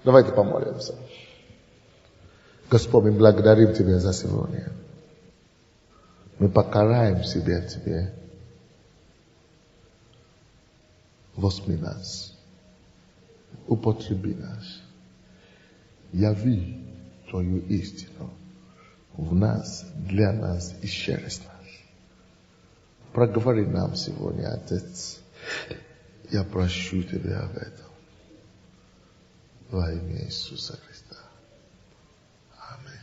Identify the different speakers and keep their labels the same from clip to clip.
Speaker 1: Давайте помолимся. Господь, мы благодарим Тебя за сегодня. Мы покараем себя Тебе. Возьми нас. Употреби нас. Яви Твою истину в нас, для нас и через нас. Проговори нам сегодня, Отец. Я прошу Тебя об этом. Во имя Иисуса Христа. Аминь.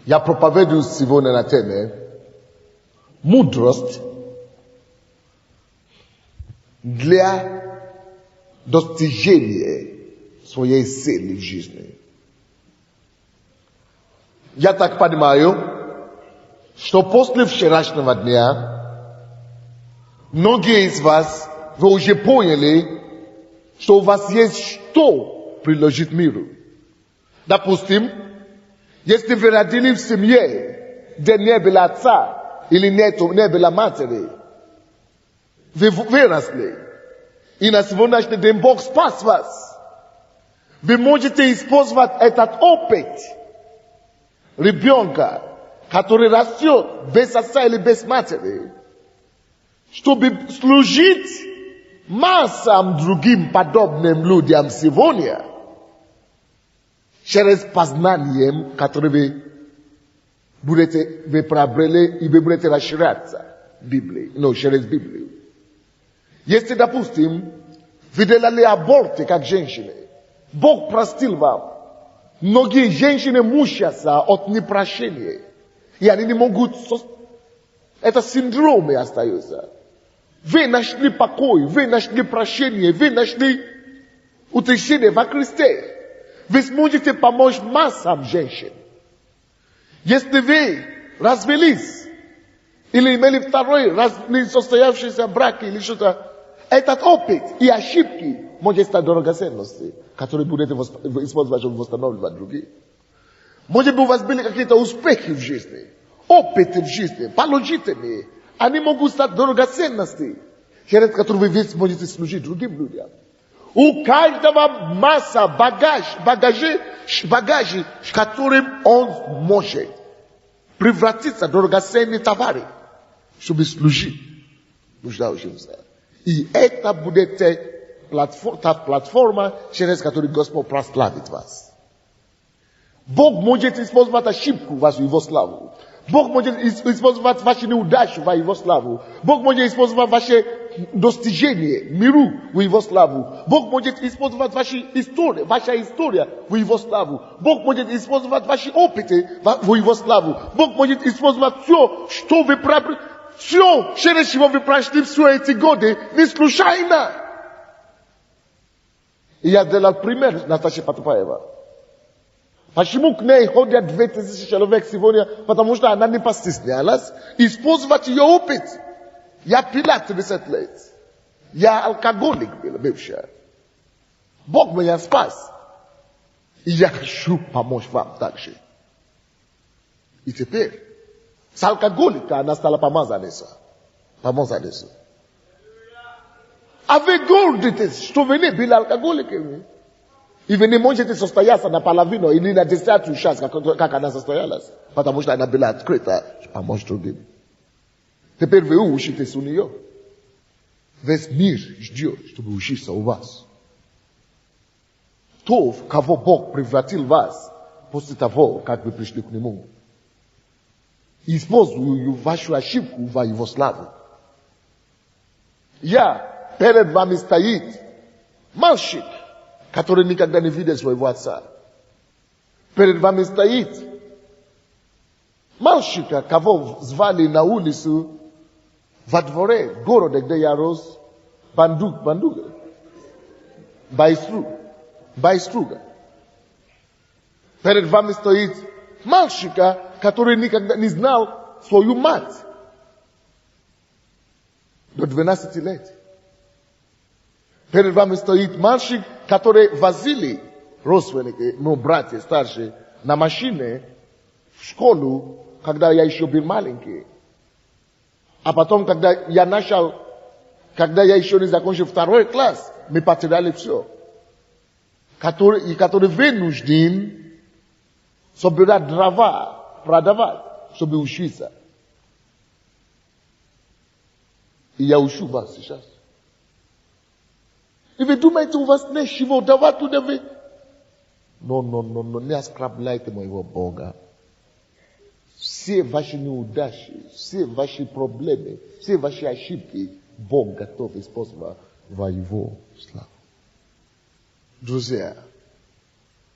Speaker 1: Я проповедую сегодня на теме мудрость для достижения своей цели в жизни. Я так понимаю, что после вчерашнего дня многие из вас, вы уже поняли, что у вас есть что приложить миру. Допустим, если вы родились в семье, где не было отца или не было матери, вы выросли, и на сегодняшний день Бог спас вас. Вы можете использовать этот опыт ребенка, который растет без отца или без матери, чтобы служить массам другим подобным людям сегодня, через познание, которое вы приобрели, и вы будете расширяться через Библию. Если, допустим, вы делали аборты как женщины, Бог простил вам. Многие женщины мучаются от непрощения, и они не могут... Это синдромы остаются. Вы нашли покой, вы нашли прощение, вы нашли утешение во Христе. Вы сможете помочь массам женщин. Если вы развелись, или имели второй несостоявшийся брак, или что-то, этот опыт и ошибки может стать драгоценностью, которые будете использовать, чтобы восстанавливать других. Может быть, у вас были какие-то успехи в жизни, опыты в жизни, положительные. Они могут стать драгоценностью, через которые вы сможете служить другим людям. У каждого масса багажей, которым он может превратиться в драгоценные товары, чтобы служить нуждающимся. И это будет та платформа, через которую Господь прославит вас. Бог может использовать ошибку в Его славу. Бог может использовать ваши неудачи во Его славу. Бог может использовать ваши достижения миру в Его славу. Бог может использовать ваша история в Его славу. Бог может использовать ваши опыты в Его славу. Бог может использовать все, что вы приобрели, все, через чего вы прошли все эти годы, не случайно. И я делал пример Наташи Потапаева. Почему к ней ходят 2000 человек сегодня? Потому что она не постеснялась использовать ее опыт. Я пила 30 лет. Я алкоголик был бывший. Бог меня спас. И я хочу помочь вам также. И теперь с алкоголика она стала помазанницей. А вы гордитесь, что вы не были алкоголиками. И вы не можете состояться на половину или на 10 час, как она состоялась. Потому что она была открыта помочь другим. Теперь вы учитесь у нее. Весь мир ждет, чтобы учиться у вас. То, в кого Бог превратил вас, после того, как вы пришли к Нему. Использую вашу ошибку во Его славу. Я перед вами стоит мальчик, который никогда не видел своего отца. Перед вами стоит мальчика, кого звали на улицу во дворе города, где я рос, Бандуга, Байструга. Перед вами стоит мальчика, который никогда не знал свою мать до 12 лет. Перед вами стоит мальчик, который возили родственники, братья старшие, на машине в школу, когда я еще был маленький. А потом, когда я еще не закончил 2 класс, мы потеряли все. который вынужден собирать дрова, продавать, чтобы учиться. И я учу вас сейчас. И вы думаете, у вас нечего давать туда вы? Но, не оскорбляйте моего Бога. Все ваши неудачи, все ваши проблемы, все ваши ошибки, Бог готов использовать во Его славу. Друзья,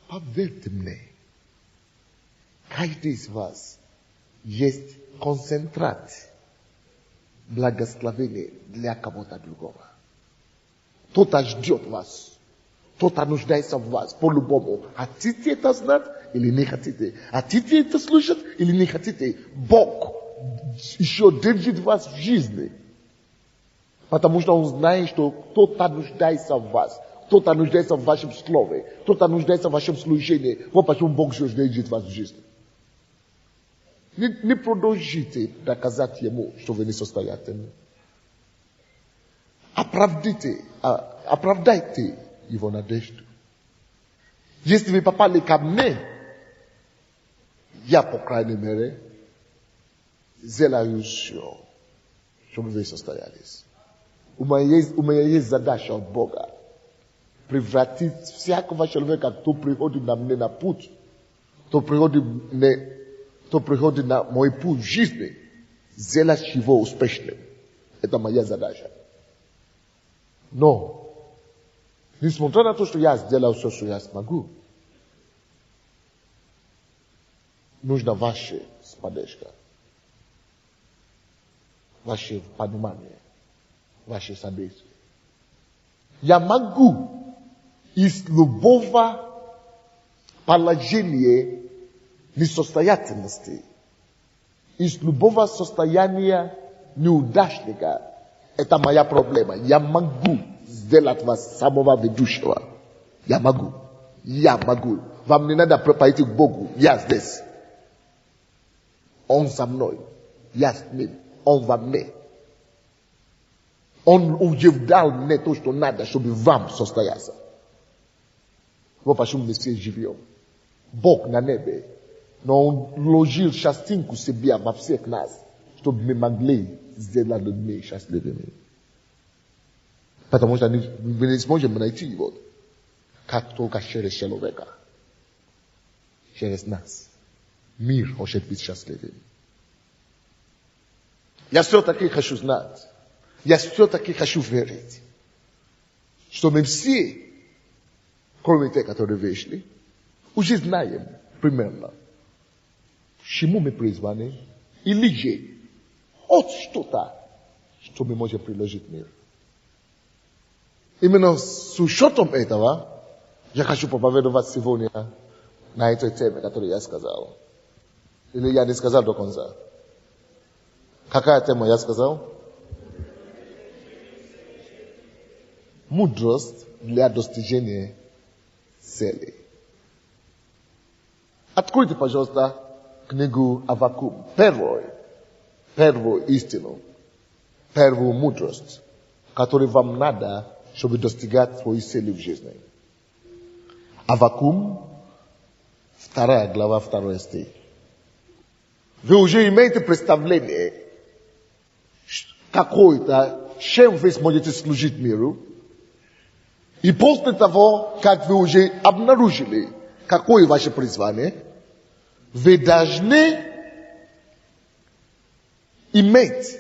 Speaker 1: поверьте мне, каждый из вас есть концентрат благословения для кого-то другого. Кто-то ждет вас, кто-то нуждается в вас, по-любому. Хотите это знать или не хотите? Хотите это слушать или не хотите? Бог еще держит вас в жизни. Потому что Он знает, что кто-то нуждается в вас. Кто-то нуждается в вашем слове. Кто-то нуждается в вашем служении. Вот почему Бог еще держит вас в жизни. Не продолжите доказать Ему, что вы несостоятельны. Оправдайте Его надежду. Если вы попали ко мне, я, по крайней мере, сделаю все, чтобы вы состоялись. У меня есть задача от Бога. Превратить всякого человека, кто приходит на мне на путь, кто приходит на мой путь жизни, сделать его успешным. Это моя задача. Но, несмотря на то, что я сделал все, что я смогу, нужна ваша поддержка, ваше понимание, ваше содействие. Я могу из любого положения несостоятельности, из любого состояния неудачника, это моя проблема. Я могу сделать вас самого ведущего. Я могу. Вам не надо пойти к Богу. Я здесь. Он со мной. Я с ним. Он во мне. Он уже дал мне то, что надо, чтобы вам состояться. Вот почему мы все живем. Бог на небе. Но Он вложил частинку себя во всех нас, чтобы мы могли сделать людьми счастливыми. Потому что мы не сможем найти его, как только через человека. Через нас. Мир хочет быть счастливым. Я все-таки хочу знать. Я все-таки хочу верить, что мы все, кроме тех, которые вышли, уже знаем примерно, к чему мы призваны, или же от что-то, что мы можем приложить мир. Именно с учетом этого, я хочу проповедовать сегодня на этой теме, которую я сказал. Или я не сказал до конца. Какая тема я сказал? Мудрость для достижения цели. Откройте, пожалуйста, книгу Аввакум. Первую истину, первую мудрость, которую вам надо, чтобы достигать своей цели в жизни. Аввакум, 2 глава, 2 стих. Вы уже имеете представление, какое-то, чем вы сможете служить миру. И после того, как вы уже обнаружили, какое ваше призвание, вы должны иметь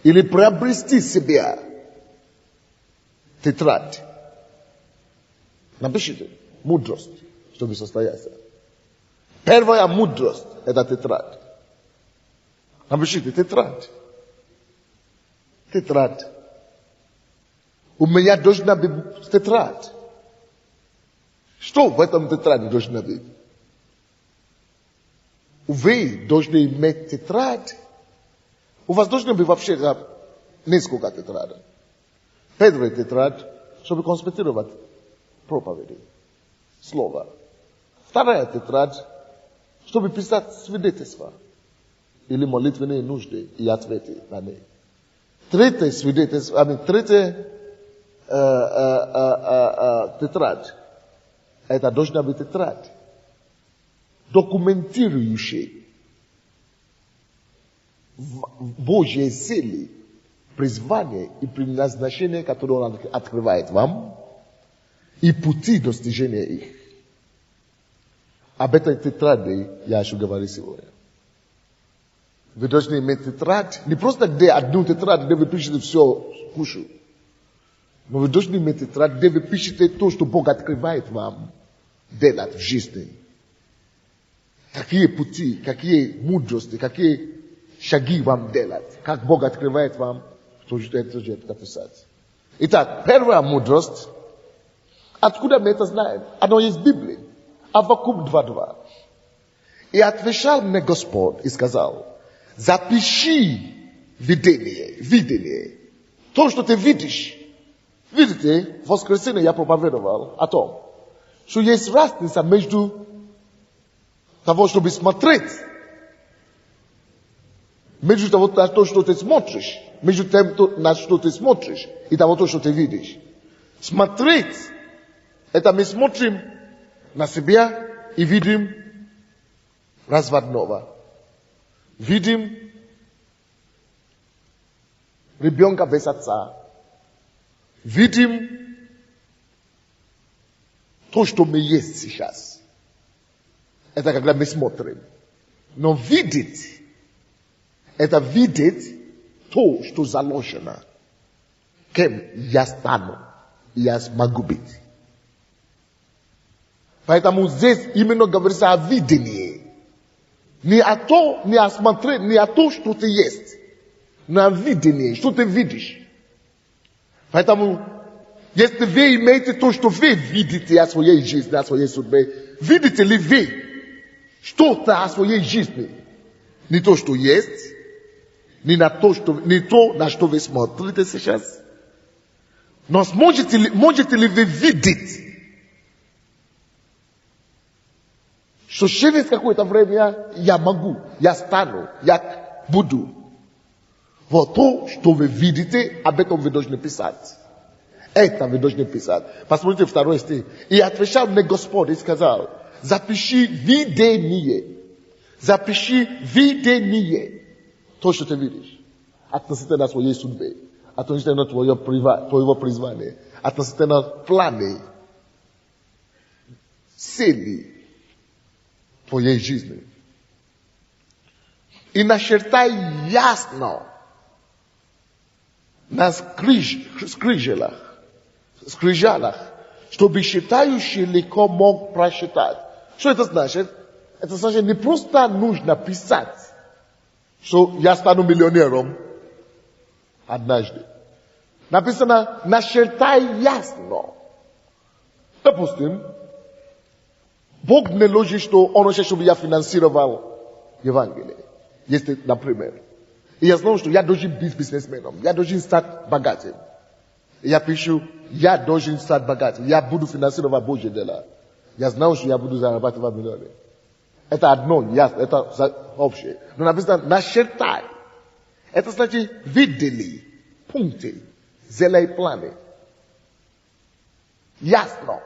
Speaker 1: или приобрести себе тетрадь. Напишите мудрость, чтобы состояться. Первая мудрость – это тетрадь. Напишите тетрадь. Тетрадь. У меня должна быть тетрадь. Что в этом тетради должно быть? Вы должны иметь тетрадь. У вас должно быть вообще несколько тетрадей. Первая тетрадь, чтобы конспектировать проповеди, слова. Вторая тетрадь, чтобы писать свидетельства или молитвенные нужды и ответы на них. Третье свидетельство, третья тетрадь, Это должна быть тетрадь, документирующая Божьи цели, призвание и предназначение, которое Он открывает вам, и пути достижения их. Об этой тетради я еще говорю сегодня. Вы должны иметь тетрадь, не просто где одну тетрадь, где вы пишете все кушу. Но вы должны иметь тетрадь, где вы пишете то, что Бог открывает вам делать в жизни. Какие пути, какие мудрости, какие шаги вам делать. Как Бог открывает вам, что это писать. Итак, первая мудрость. Откуда мы это знаем? Оно есть в Библии. Аввакум 2:2. И отвечал мне Господь и сказал: запиши видение. То, что ты видишь. Видите, в воскресенье я проповедовал о том, что есть разница между того, чтобы смотреть, между того, на то, что ты смотришь, между тем, на что ты смотришь, и того, что ты видишь. Смотреть, это мы смотрим на себя и видим разводного. Видим ребенка без отца. Видим то, что мы есть сейчас. Это когда мы смотрим. Но видеть, это видеть то, что заложено. Кем я стану, я смогу быть. Поэтому здесь именно говорится о видении. Не о том, не о смотреть, не о том, что ты есть. Но о видении, что ты видишь. Поэтому, если вы имеете то, что вы видите о своей жизни, о своей судьбе, видите ли вы что-то о своей жизни? Не то, что есть, не то, на что вы смотрите сейчас. Но можете ли вы видеть, что через какое-то время я могу, я стану, я буду. Вот то, что вы видите, об этом вы должны писать. Это вы должны писать. Посмотрите 2 стих. И отвечал мне Господь и сказал: запиши видение. Запиши видение. То, что ты видишь. Относительно своей судьбы. Относительно твоего призвания. Относительно планы. Цели твоей жизни. И начертай ясно на скрижалах, чтобы считающий легко мог прочитать. Что это значит? Это значит, не просто нужно писать, что я стану миллионером однажды. Написано, начертай ясно. Допустим, Бог не ложит, что Он хочет, чтобы я финансировал Евангелие. Если, например, и я знаю, что я должен быть бизнесменом, я должен стать богатым. Я пишу, я должен стать богатым, я буду финансировать Божьи дела. Я знаю, что я буду зарабатывать миллионы. Это одно, это общее. Но написано, начертай. Это значит, видели, пункты, зелей планы. Ясно.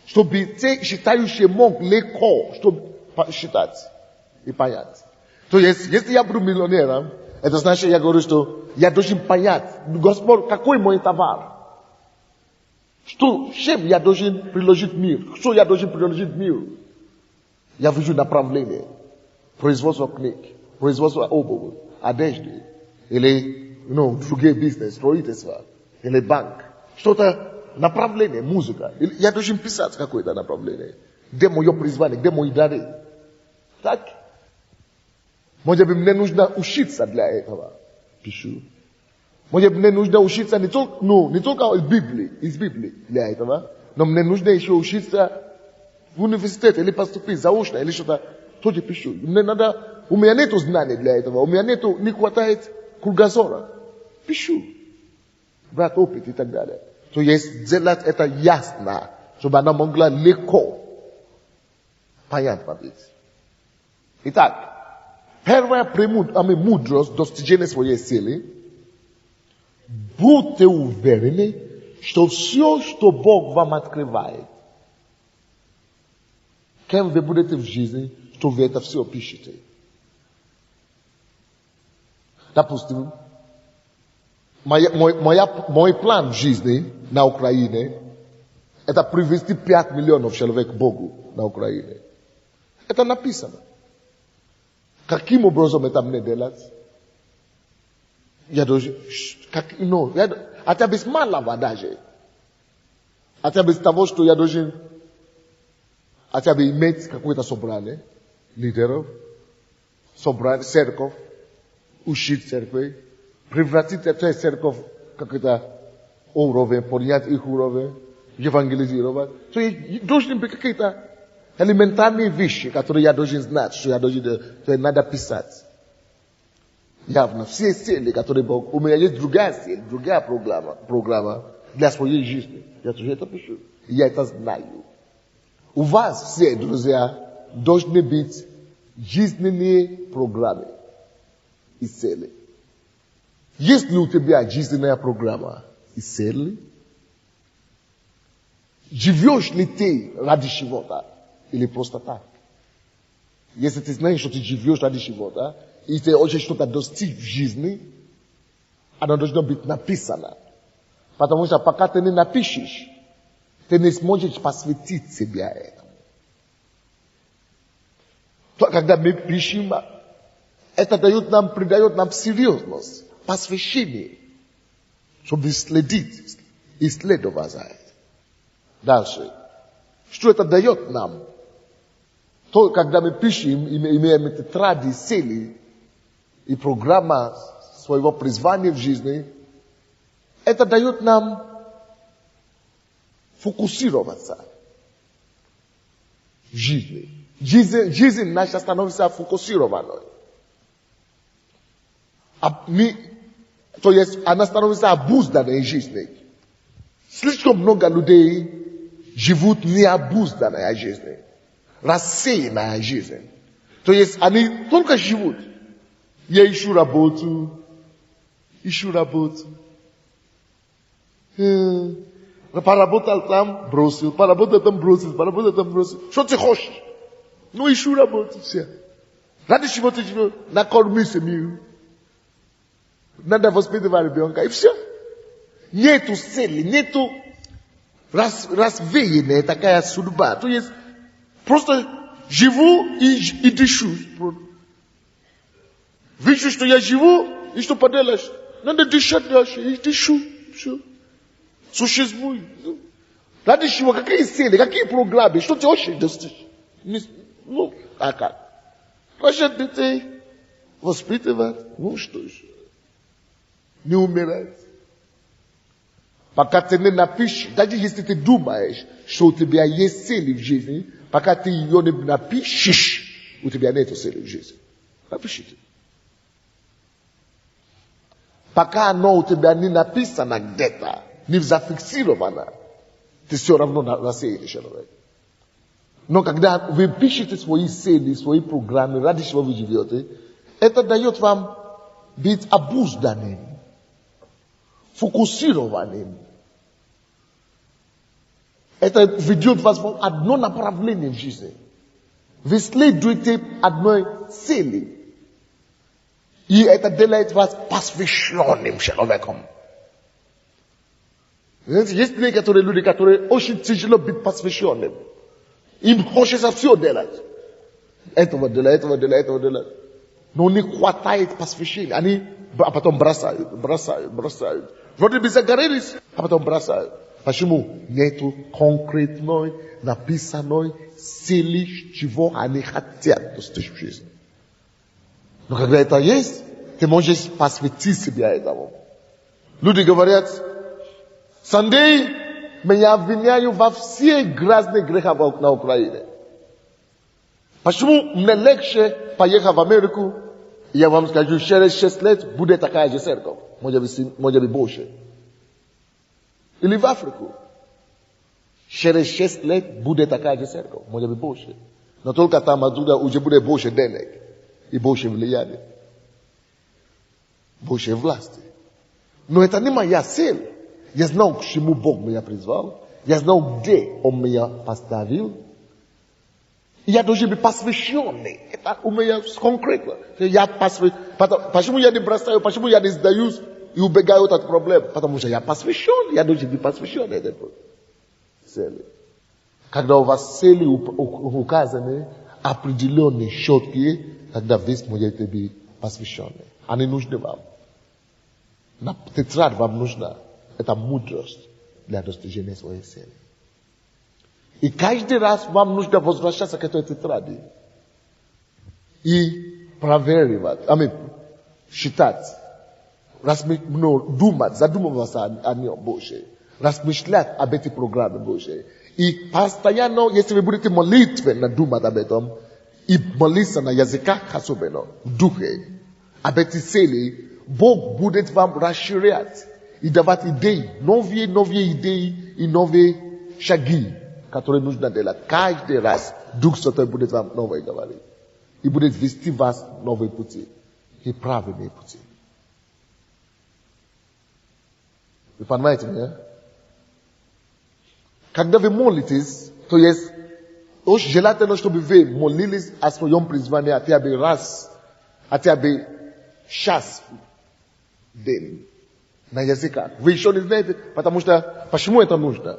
Speaker 1: Чтобы те считающие мог легко, чтобы считать и понять. То есть, если я буду миллионером, это значит, я говорю, что я должен понять, Господь, какой мой товар? Чем я должен приложить мир? Что я должен приложить миру? Я вижу направление. Производство книг, производство обуви, одежды, или, другие бизнес, строительство, или банк. Что-то направление, музыка. Я должен писать какое-то направление. Где мое призвание, где мои дары. Так? Может быть, мне нужно учиться для этого. Пишу. Может быть, мне нужно учиться не только из Библии для этого, но мне нужно еще учиться в университете, или поступить заочно, или что-то. Тоже пишу. У меня нету знаний для этого, не хватает кругозора. Пишу. Брать опыт и так далее. То есть делать это ясно, чтобы она могла легко понять. Итак, первая мудрость достижения своей цели. Будьте уверены, что все, что Бог вам открывает, Кем вы будете в жизни, что вы это все пишете? Допустим, мой план в жизни на Украине – это привести 5 миллионов человек к Богу на Украине. Это написано. Каким образом это мне делать? Я должен, хотя без малого даже. Хотя без того, что я должен, хотя бы иметь какое-то собрание лидеров, собрать церковь, учить церкви, превратить эту церковь в какой-то уровень, поднять их уровень, евангелизировать. То есть должны быть какие-то элементарные вещи, которые я должен знать, что я должен делать, то надо писать. Явно, все цели, которые Бог... У меня есть другая цель, другая программа для своей жизни. Я тоже это пишу. Я это знаю. У вас все, друзья, должны быть жизненные программы и цели. Есть ли у тебя жизненная программа и цели? Живешь ли ты ради чего-то или просто так? Если ты знаешь, что ты живешь ради чего-то, и ты хочешь что-то достичь в жизни, оно должно быть написано. Потому что пока ты не напишешь, ты не сможешь посвятить себя этому. То, когда мы пишем, это придает нам серьезность, посвящение, чтобы следить, исследовать за это. Дальше. Что это дает нам? То, когда мы пишем, имеем тетради, цели и программа своего призвания в жизни, это дает нам фокусироваться в жизни. Жизнь наша становится фокусированной. То есть она становится обузданной жизнью. Слишком много людей живут необузданной жизнью. Рассеянная жизнь. То есть они только живут. Я ищу работу. Поработал там, бросил. Поработал там, бросил. Что ты хочешь? Ну, ищу работу. Все. Ради чего ты живешь? Накорми семью. Надо воспитывать ребенка. И все. Нету цели, нету развеянная такая судьба. То есть просто живу и дышу. Вижу, что я живу, и что поделаешь? Надо дышать дальше, и дышу. Все. Существую. Ради чего? Какие цели, какие программы? Что ты хочешь достичь? Ну, а как? Рожать детей, воспитывать, ну что еще? Не умирать. Пока ты не напишешь, даже если ты думаешь, что у тебя есть цели в жизни, пока ты ее не напишешь, у тебя нет цели в жизни. Напишите. Пока оно у тебя не написано где-то, не зафиксировано, ты все равно рассеянный человек. Но когда вы пишете свои цели, свои программы, ради чего вы живете, это дает вам быть обузданным, фокусированным. Это ведет вас в одно направление в жизни. Вы следуете одной цели. И это делает вас посвященным человеком. Есть некоторые люди, которые очень тяжело быть посвященным. Им хочется все делать. Этого делать. Но не хватает посвящения. Они потом бросают. Вроде бы загорелись, а потом бросают. Почему? Нету конкретной, написанной цели, чего они хотят достичь в жизни. Но когда это есть, ты можешь посвятить себя этому. Люди говорят, Сандей, меня обвиняют во всех грязных грехах на Украине. Почему мне легче поехать в Америку, я вам скажу, через 6 лет будет такая же церковь. Может быть больше. Или в Африку. Через 6 лет будет такая же церковь. Может быть больше. Но только там оттуда уже будет больше денег. И больше влияния. Больше власти. Но это не моя цель. Я знал, к чему Бог меня призвал. Я знал, где Он меня поставил. Я должен быть посвященный. Это у меня конкретно. Я посвящен. Почему я не бросаю, почему я не сдаюсь и убегаю от проблем? Потому что я посвящен, я должен быть посвящен этой цели. Когда у вас цели указаны, определенные, четкие, тогда вы сможете быть посвященны. Они нужны вам. Тетрадь вам нужна. Это мудрость для достижения своей цели. И каждый раз вам нужно возвращаться к этой тетради. И проверивать, считать, думать, задумываться о нем больше. Размышлять об этой программе больше. И постоянно, если вы будете молитвенно думать об этом, и молиться на языках особенно, в духе, об этой цели, Бог будет вам расширять и давать идеи, новые идеи и новые шаги, которые нужно делать. Каждый раз Дух Святой будет вам новое говорить. И будет вести вас в новые пути. И правильные пути. Вы понимаете меня? Когда вы молитесь, то есть, очень желательно, чтобы вы молились о своем призвании хотя бы раз, хотя бы час в день на языках. Вы еще не знаете, почему это нужно?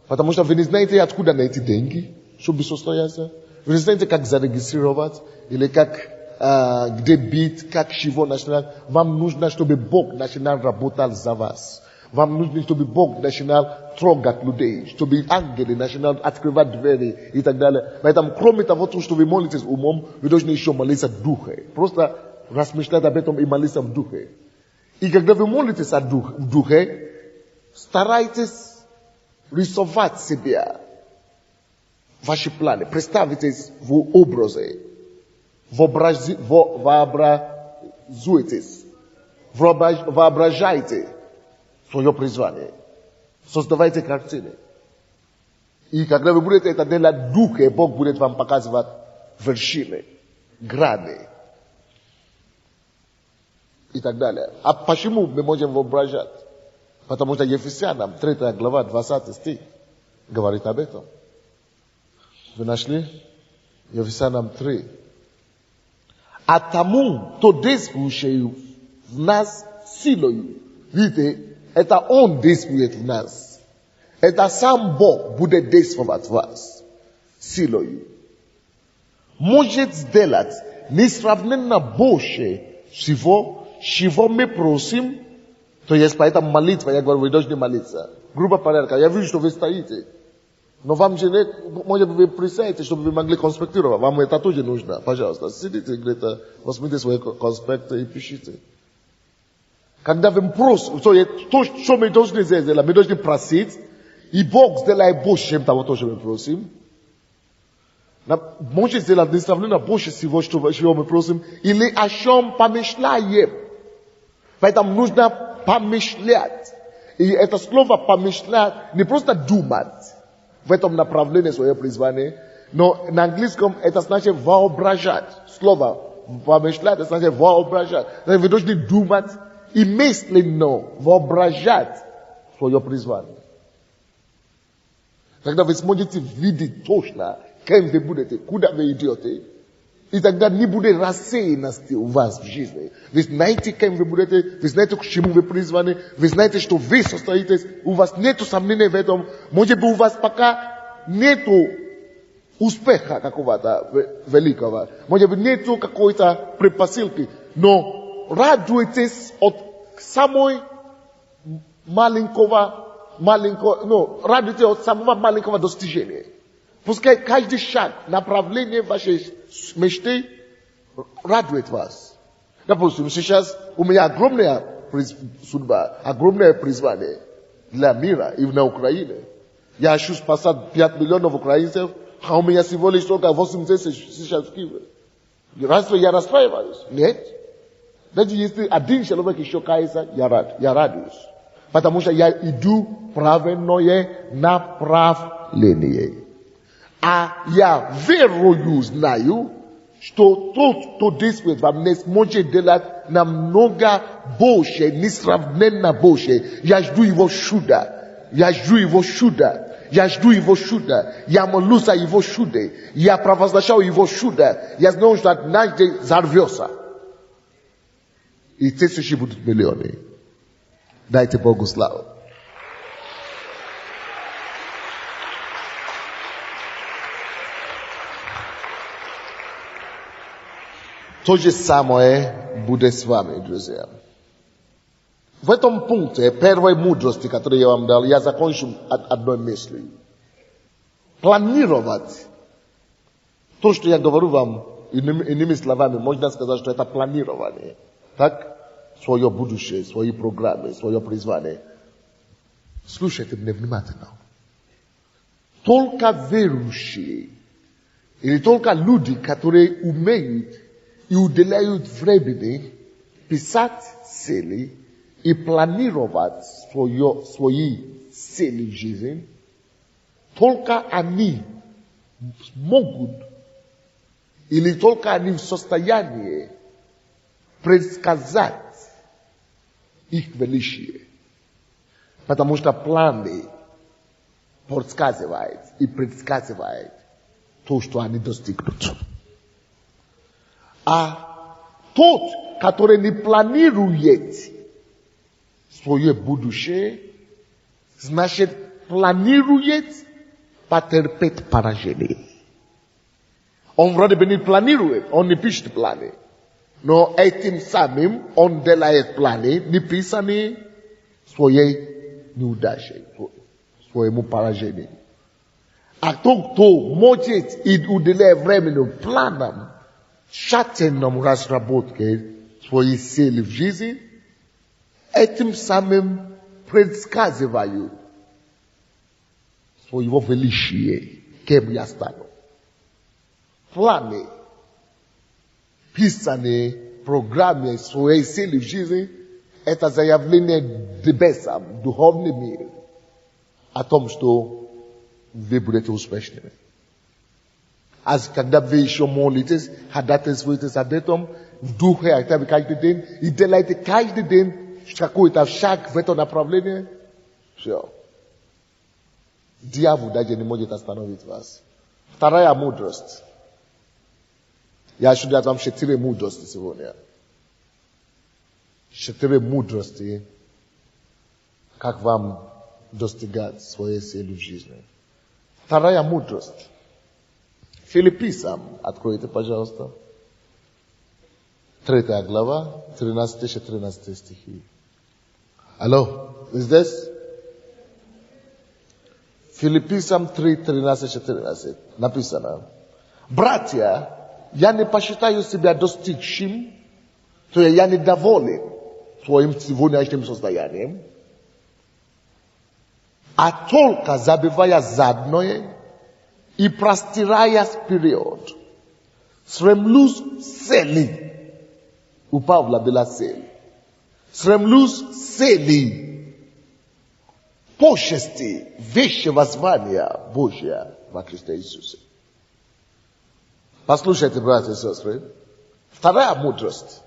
Speaker 1: Потому что вы не знаете, откуда найти деньги, чтобы состояться. Вы не знаете, как зарегистрировать, или где бить, как чего начинать. Вам нужно, чтобы Бог начинал работать за вас. Вам нужно, чтобы Бог начинал трогать людей, чтобы ангелы начинают открывать двери и так далее. Поэтому, кроме того, что вы молитесь умом, вы должны еще молиться в духе. Просто размышлять об этом и молиться в духе. И когда вы молитесь в духе, старайтесь рисовать себя, ваши планы, представьтесь в образе, воображайте свое призвание, создавайте картины. И когда вы будете это делать в духе, Бог будет вам показывать вершины, грани и так далее. А почему мы можем воображать? Потому что Ефесянам 3 глава 20 стих говорит об этом. Вы нашли? Ефесянам 3. А тому, кто действующий в нас силою. Видите, это Он действует в нас. Это сам Бог будет действовать в вас силою. Может сделать несравненно больше всего, чего мы просим. То есть поэтому молитва, я говорю, вы должны молиться. Группа порядка, я вижу, что вы стоите. Но вам же нет, может быть, вы присядете, чтобы вы могли конспектировать. Вам это тоже нужно. Пожалуйста, сидите где-то, возьмите свои конспекты и пишите. Когда вы просите, то, что мы должны сделать, мы должны просить, и Бог сделает больше, чем того, что мы просим. Может сделать несравненно больше всего, чего мы просим, или о чем помышляем. Поэтому нужно помышлять. И это слово помышлять не просто думать в этом направлении своего призвания, но на английском это значит воображать. Слово помышлять это значит воображать. Вы должны думать и мысленно воображать свое призвание. Тогда вы сможете видеть точно, кем вы будете, куда вы идете. И тогда не будет рассеянности у вас в жизни. Вы знаете, кем вы будете, вы знаете, к чему вы призваны, вы знаете, что вы состоитесь, у вас нет сомнений в этом. Может быть, у вас пока нет успеха какого-то великого. Может быть, нет какой-то предпосылки. Но радуйтесь от самой радуйтесь от самого маленького достижения. Пускай каждый шаг, направление вашей мечты радует вас. Допустим, сейчас у меня огромная судьба, огромное призвание для мира и на Украине. Я хочу спасать 5 миллионов украинцев, а у меня всего лишь только 80 сейчас в Киеве. Разве я расстраиваюсь? Нет. Даже если один человек еще кается, я радуюсь. Потому что я иду правильное направление. А я верою знаю, что тот, кто действует во мне, сможет делать намного больше, несравненно больше. Я жду его чуда. я жду его чуда, я молюсь за его чудо, я провозглашаю его чудо, я знаю, что однажды взорвется. И тысячи будут миллионы. Дайте Богу славу. То же самое будет с вами, друзья. В этом пункте первой мудрости, которую я вам дал, я закончу одной мыслью. Планировать. То, что я говорю вам, иными словами, можно сказать, что это планирование. Так? Свое будущее, свои программы, свое призвание. Слушайте меня внимательно. Только верующие, или только люди, которые умеют и уделяют времени писать цели и планировать свои цели в жизни, только они могут или только они в состоянии предсказать их величие. Потому что планы подсказывают и предсказывают то, что они достигнут. А тот, который не планирует свое будущее, значит, планирует потерпеть поражение. Он вроде бы не планирует, он не пишет планы. Но этим самым он делает планы, не писаны своей неудачей, своему поражению. А тот, кто может и уделяет времени планам, тщательному разработке своей цели в жизни, этим самым предсказывают своего величия, кем я стану. Планы, писанные программы своей цели в жизни, это заявление небесам, духовный мир, о том, что вы будете успешными. А когда вы еще молитесь, ходатайствуете об этом, в духе, каждый день, и делаете каждый день какой-то шаг в это направление, все. Дьявол даже не может остановить вас. Вторая мудрость. Я хочу дать вам 4 мудрости сегодня. 4 мудрости, как вам достигать своей цели в жизни. Вторая мудрость. Филиппийцам, откройте, пожалуйста. 3 глава, 13-14 стихи. Алло, is this? Филиппийцам 3, 13-14 написано. Братья, я не посчитаю себя достигшим, то я недоволен своим сегодняшним состоянием, а только забивая задное и простираясь вперед, стремлюсь цели. У Павла была цель. Стремлюсь цели почести вещего звания Божия во Христе Иисусе. Послушайте, братья и сестры, вторая мудрость.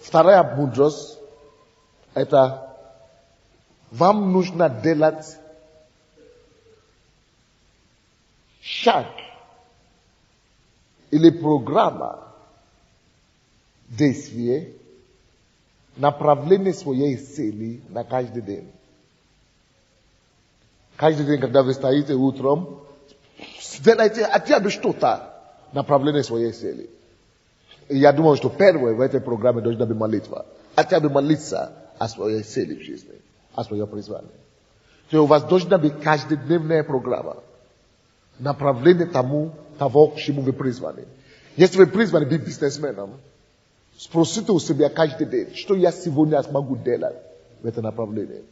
Speaker 1: Вторая мудрость, это вам нужно делать шаг или программа действия, направление своей цели на каждый день. Каждый день, когда вы стоите утром, сделайте хотя бы что-то, направление своей цели. И я думаю, что первое в этой программе должна быть молитва. Хотя бы молиться о своей цели в жизни, о своем призвании. То у вас должна быть каждодневная программа. Направление того, к чему вы призваны. Если вы призваны быть бизнесменом, спросите у себя каждый день, что я сегодня смогу делать в этом направлении.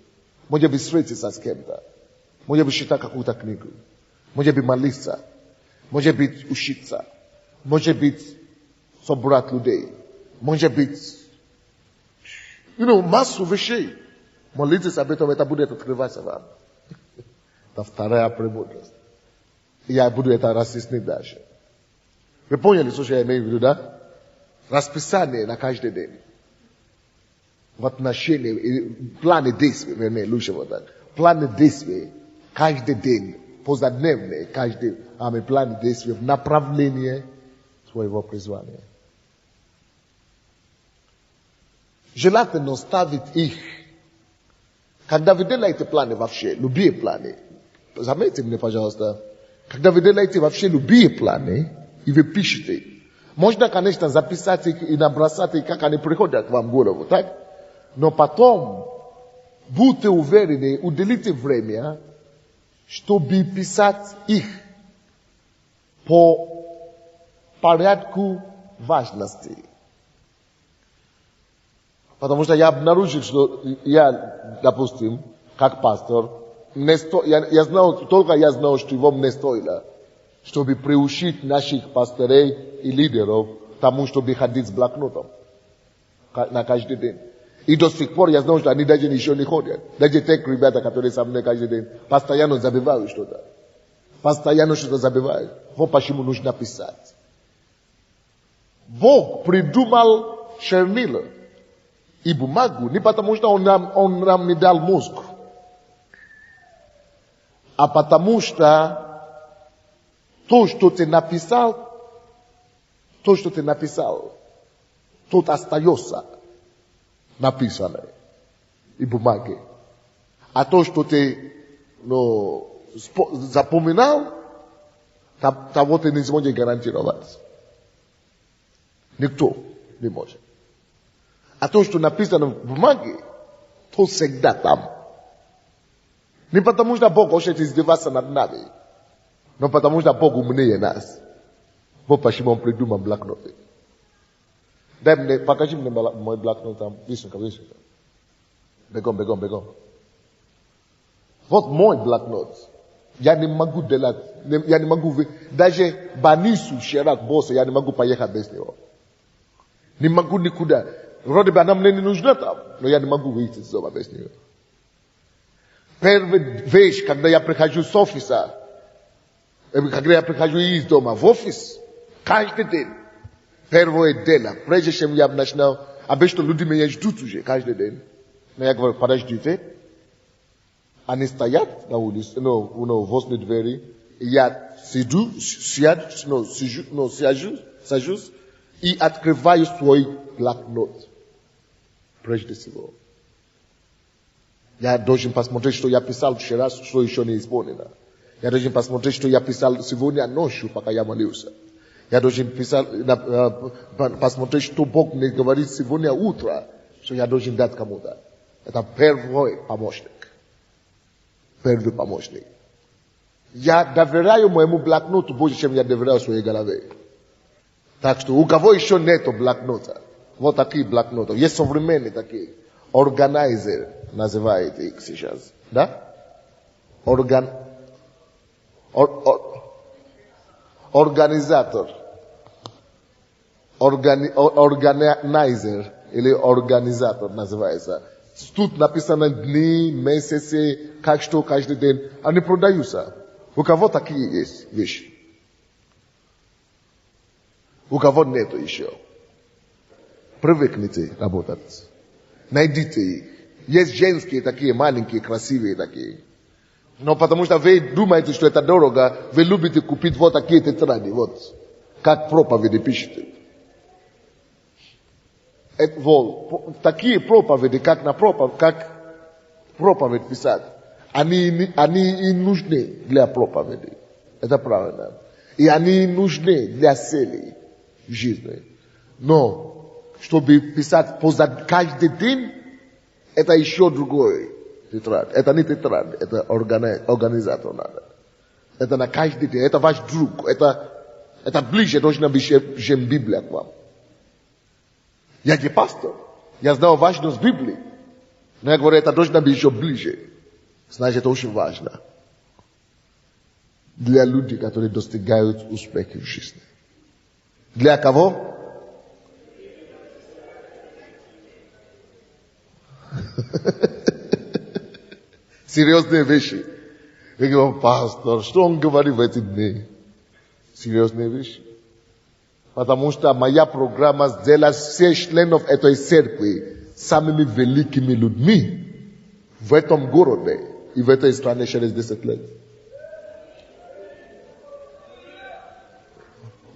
Speaker 1: Может быть, встретиться с кем-то. Может быть, читать какую-то книгу. Может быть, молиться. Может быть, учиться. Может быть, собрать людей. Может быть, массу вещей. Молитесь об этом, это будет открываться вам. Это вторая премудрость. Я буду это разъяснить дальше. Вы поняли, что я имею в виду, да? Расписание на каждый день. в отношении, планы действий, вернее, лучше вот так. Планы действий каждый день, позадневные, каждый, планы действий в направлении своего призвания. Желательно ставить их. Когда вы делаете планы вообще, любые планы, заметьте мне, пожалуйста, когда вы делаете вообще любые планы, и вы пишете, можно, конечно, записать их и набросать их, как они приходят к вам в голову, так? Но потом, будьте уверены, уделите время, чтобы писать их по порядку важности. Потому что я обнаружил, что я, допустим, как пастор, я знал, что его не стоило, чтобы приучить наших пасторей и лидеров тому, чтобы ходить с блокнотом на каждый день. И до сих пор я знал, что они даже еще не ходят. Даже те ребята, которые со мной каждый день, постоянно забивают что-то. Постоянно что-то забивают. Вот почему нужно писать. Бог придумал чернила и бумагу не потому, что Он нам не дал мозг, а потому что то, что ты написал, тут остается написанное и бумаги. А то, что ты запоминал, того ты не сможешь гарантировать. Никто не может. А то, что написано в бумаге, то всегда там. Не потому, что Бог хочет издеваться над нами, но потому, что Бог умнее нас. Вот почему Он придумал блокноты. Дай мне, покажи мне мой блокнот там. Висунка. Бегом. Вот мой блокнот. Я не могу делать, я не могу, даже Банису, Шерак, босса, я не могу поехать без него. Не могу никуда. Вроде бы она мне не нужна там, но я не могу выйти из дома без нее. Первая вещь, когда я прихожу с офиса, когда я прихожу из дома в офис, каждый день, первое дело, прежде чем я начинал, обычно люди меня ждут уже каждый день. Но я говорю, подождите. Они стоят на улице, возле двери, и я сажусь и открываю свой блокнот. Прежде всего. Я должен посмотреть, что я писал вчера, что еще не исполнено. Я должен посмотреть, что я писал сегодня ночью, пока я молился. Я должен посмотреть, что Бог мне говорит сегодня утром, что я должен дать кому-то. Это первый помощник. Первый помощник. Я доверяю моему блокноту больше, чем я доверяю своей голове. Так что у кого еще нету блокнота? Вот такие блокноты. Есть современные такие. Органайзер называют их сейчас. Да? Организатор. Органайзер или организатор называется. Тут написано дни, месяцы, как что каждый день. Они продаются. У кого такие есть вещи? У кого нету еще? Привыкните работать. Найдите их. Есть женские такие, маленькие, красивые такие. Но потому что вы думаете, что это дорого, вы любите купить вот такие тетради, вот. Как проповеди пишете. Такие проповеди, как проповедь писать, они и нужны для проповеди. Это правильно. И они нужны для цели жизни. Но, чтобы писать каждый день, это еще другой тетрадь. Это не тетрадь, это организатор надо. Это на каждый день, это ваш друг, это ближе должна быть, чем Библия к вам. Я не пастор. Я знаю важность Библии. Но я говорю, это должно быть еще ближе. Значит, это очень важно. Для людей, которые достигают успеха в жизни. Для кого? Серьезные вещи. Я говорю, пастор, что он говорит в эти дни? Серьезные вещи. Потому что моя программа сделала всех членов этой церкви samimi velikimi ludmi v tom gorode i v tej strane 60 let.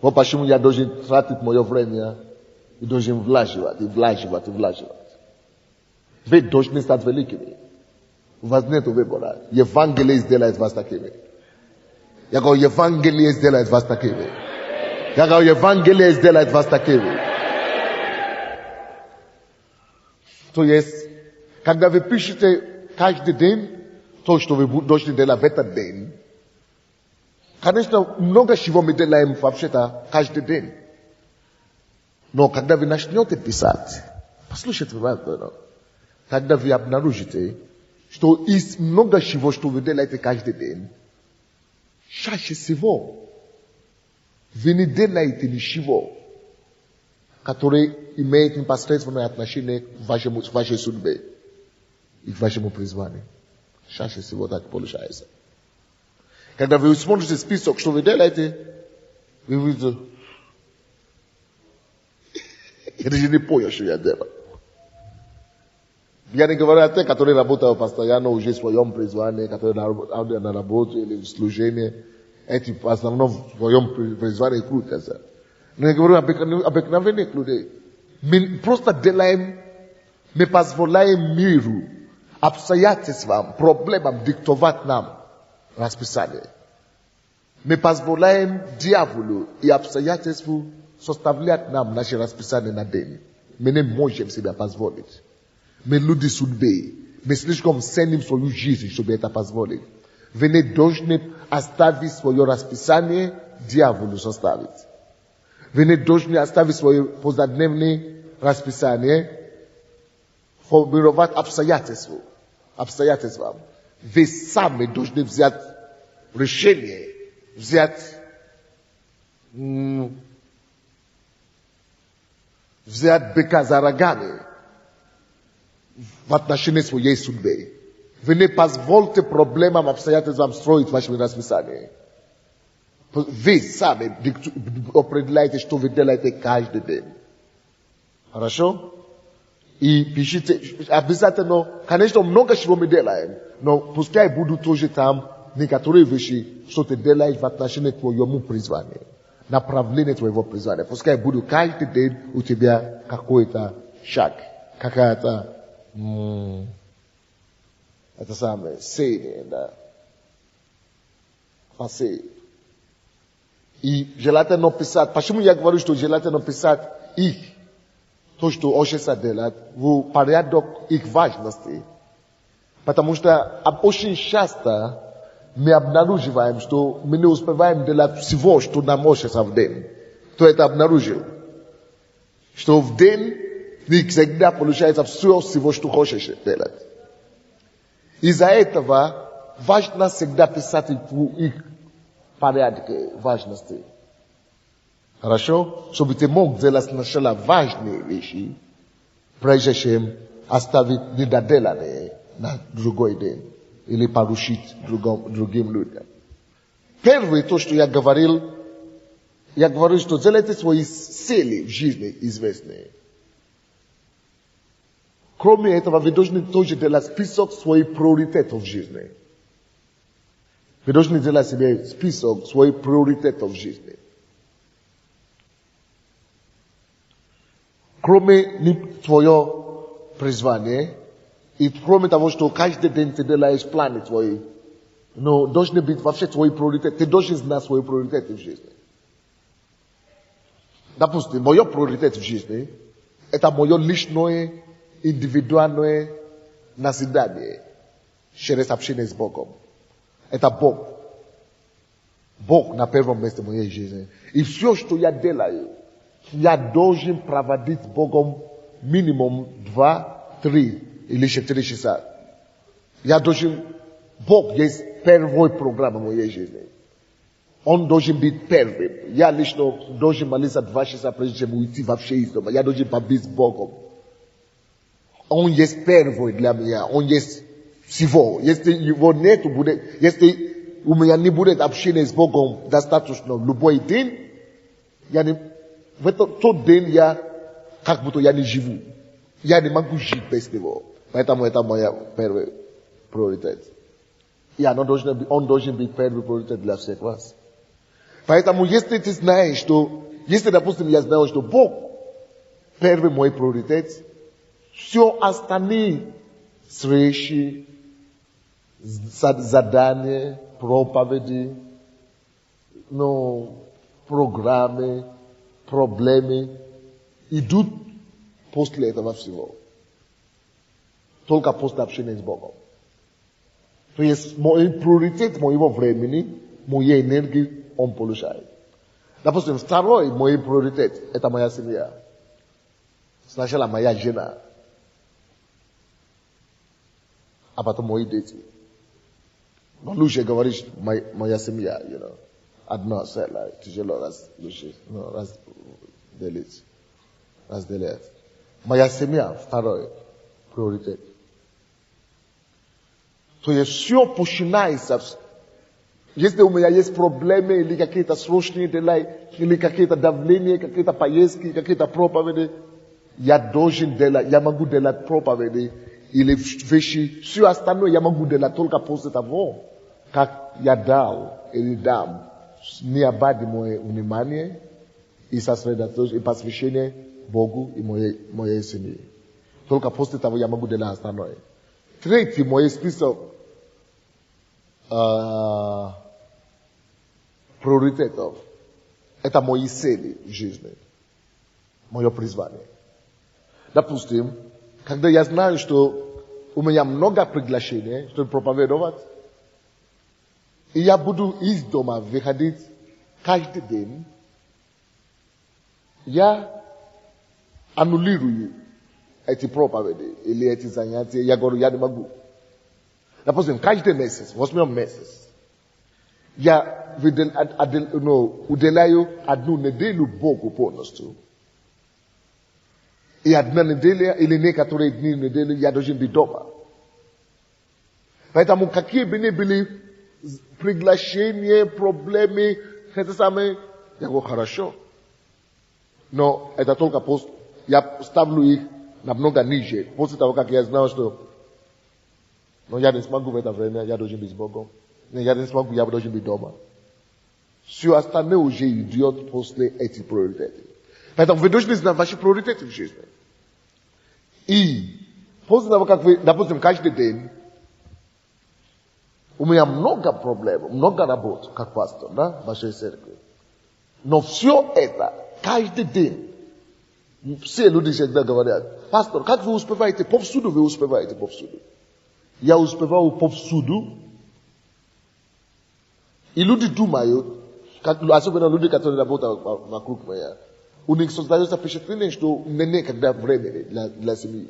Speaker 1: Popatrzymy, ja dość tratit moje vremia i dość vlaživati. Vy dość stát velikimi. U vás nie to vybora. Evangelie сделает вас такими. Я говорю, Евангелие сделает вас такими. Я говорю, Евангелие сделает вас такими. То есть, когда вы пишете каждый день то, что вы должны делать в этот день, конечно, много чего мы делаем вообще-то каждый день. Но когда вы начнете писать, послушайте внимательно, когда вы обнаружите, что есть много чего, что вы делаете каждый день, чаще всего вы не делаете ничего, которое имеет непосредственное отношение к вашей судьбе и к вашему призванию. Чаще всего так получается. Когда вы смотрите список, что вы делаете, вы видите, я даже не понял, что я делаю. Я не говорю о тех, которые работают постоянно уже в своем призвании, которые на работе или в служении. Эти в основном в своем призвании крутятся. Но я говорю об обыкновенных людей. Мы просто делаем, мы позволяем миру, обстоятельствам, проблемам диктовать нам расписание. Мы позволяем дьяволу и обстоятельству составлять нам наше расписание на день. Мы не можем себе позволить. Мы люди судьбы. Мы слишком ценим свою жизнь, чтобы это позволить. Вы не должны оставить свое расписание дьяволу составить. Вы не должны оставить свое позадневное расписание формировать обстоятельствам. Вы сами должны взять решение, взять быка за рогами в отношении своей судьбы. Вы не позвольте проблемам, обстоятельствам строить ваше расписание. Вы сами определяете, что вы делаете каждый день. Хорошо? И пишите, обязательно, конечно, много чего мы делаем, но пускай будут тоже там некоторые вещи, что ты делаешь в отношении к твоему призванию, направление твоего призвания. Пускай будут каждый день у тебя какой-то шаг, какая-то это самое, сеяние, да. Посеять. И желательно писать. Почему я говорю, что желательно писать их, то, что учится делать, в порядок их важности. Потому что очень часто мы обнаруживаем, что мы не успеваем делать всего, что нам учится в день. Кто это обнаружил? Что в день не всегда получается все всего, что хочешь делать. Из-за этого важно всегда писать в их порядке важности. Хорошо? Чтобы ты мог делать сначала важные вещи, прежде чем оставить недоделанные на другой день или поручить другим людям. Первое, то, что я говорил, что делайте свои цели в жизни известные. Кроме этого, вы должны тоже делать список своих приоритетов в жизни. Вы должны делать себе список своих приоритетов в жизни. Кроме твоего призвания, и кроме того, что каждый день ты делаешь планы твои, но должны быть вообще твои приоритеты. Ты должен знать свои приоритеты в жизни. Допустим, мой приоритет в жизни – это мое личное, индивидуальное назидание через общение с Богом. Это Бог. Бог на первом месте в моей жизни. И все, что я делаю, я должен проводить с Богом минимум 2, 3 или 4 часа. Я должен... Бог есть первой программой моей жизни. Он должен быть первым. Я лично должен молиться 2 часа, прежде чем уйти вообще из дома. Я должен побыть с Богом. Он есть первый для меня. Он есть всего. Если его нет, если у меня не будет общения с Богом достаточно любой день, в тот день я как будто я не живу. Я не могу жить без него. Поэтому это моя первая приоритет. Он должен быть первый приоритет для всех вас. Поэтому, если ты знаешь, что, если, допустим, я знаю, что Бог первый мой приоритет, все остальные встречи, задания, проповеди, программы, проблемы идут после этого всего. Только после общения с Богом. То есть мой приоритет моего времени, моей энергии он получает. Допустим, второй мой приоритет – это моя семья. Сначала моя жена, а потом мои дети. Но лучше говоришь моя семья, Одна целая, тяжело разделить. Моя семья – второй приоритет. То есть все начинается. Если у меня есть проблемы, или какие-то срочные дела, или какие-то давления, какие-то поездки, какие-то проповеди, я могу делать проповеди, или вещи, все остальное я могу делать только после того, как я дал или дам необходимое внимание и сосредоточение, и посвящение Богу и моей семье. Только после того я могу делать остальное. Третий мой список приоритетов – это мои цели в жизни, мое призвание. Допустим, когда я знаю, что у меня много приглашений, чтобы проповедовать, и я буду из дома выходить каждый день, я аннулирую эти проповеди или эти занятия, я говорю, я не могу. Допустим, каждый месяц, 8 месяц, я уделяю одну неделю Богу полностью. И одна неделя или некоторые дни недели я должен быть дома. Поэтому какие бы ни были приглашения, проблемы, это самое, я говорю, хорошо. Но это только я ставлю их намного ниже. После того, как я знал, что я не смогу в это время, я должен быть с Богом. Я не смогу, я должен быть дома. Все остальное уже идет после этих приоритетов. Поэтому вы должны знать ваши приоритеты в жизни. И после того, как вы, допустим, каждый день, у меня много проблем, много работ, как пастор, в вашей церкви. Но все это, каждый день, все люди всегда говорят, пастор, как вы успеваете повсюду, вы успеваете повсюду. Я успеваю повсюду, и люди думают, особенно люди, которые работают вокруг меня, у них создается впечатление, что у меня никогда времени для семьи.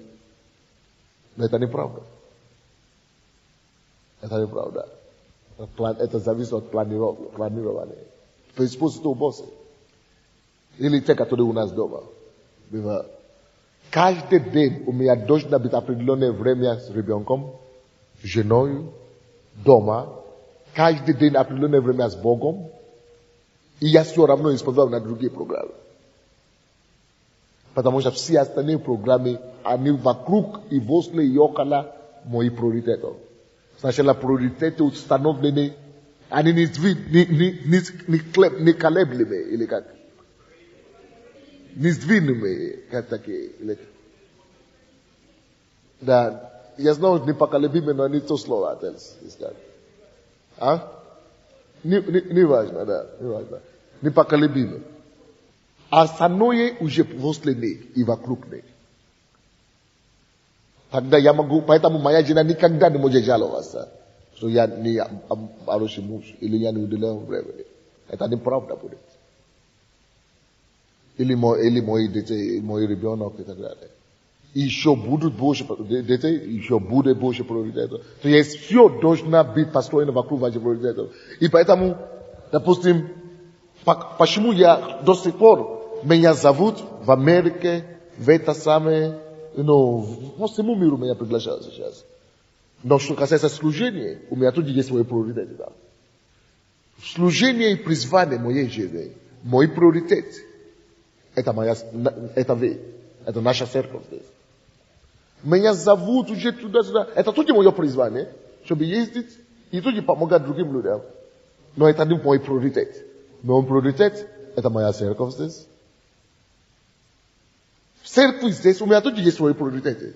Speaker 1: Но это неправда. Это неправда. Это зависит от планирования. Предпосылки у босса. Или те, которые у нас дома. Каждый день у меня должно быть определенное время с ребенком, женой, дома. Каждый день определенное время с Богом. И я все равно использую на другие программы. Потому что все остальные программы, они вокруг и возле и около моих приоритетов. Сначала приоритеты установлены, они не колеблемые, или как? Несдвинемые, как такие. Да, я знаю, непоколебимые, но не то слово искать. Не важно, да, не важно. Непоколебимые. А остальное уже возле них и вокруг них. Тогда я могу, поэтому моя жена никогда не может жаловаться, что я не хороший муж, или я не уделяю времени. Это неправда будет. Или мои дети, мой ребенок и так далее. И еще будут больше дети, еще будет больше приоритетов. То есть все должно быть построено вокруг ваших приоритетов. И поэтому, допустим, почему я до сих пор меня зовут в Америке, в это самое, по всему миру меня приглашают сейчас. Но что касается служения, у меня тут есть свои приоритеты. Да. Служение и призвание моей жизни, мой приоритет, это вы, это наша церковь здесь. Меня зовут уже туда-сюда. Это тоже мое призвание, чтобы ездить и тоже помогать другим людям. Но это не мой приоритет. Мой приоритет – это моя церковь здесь. В церкви здесь у меня тоже есть свои приоритеты.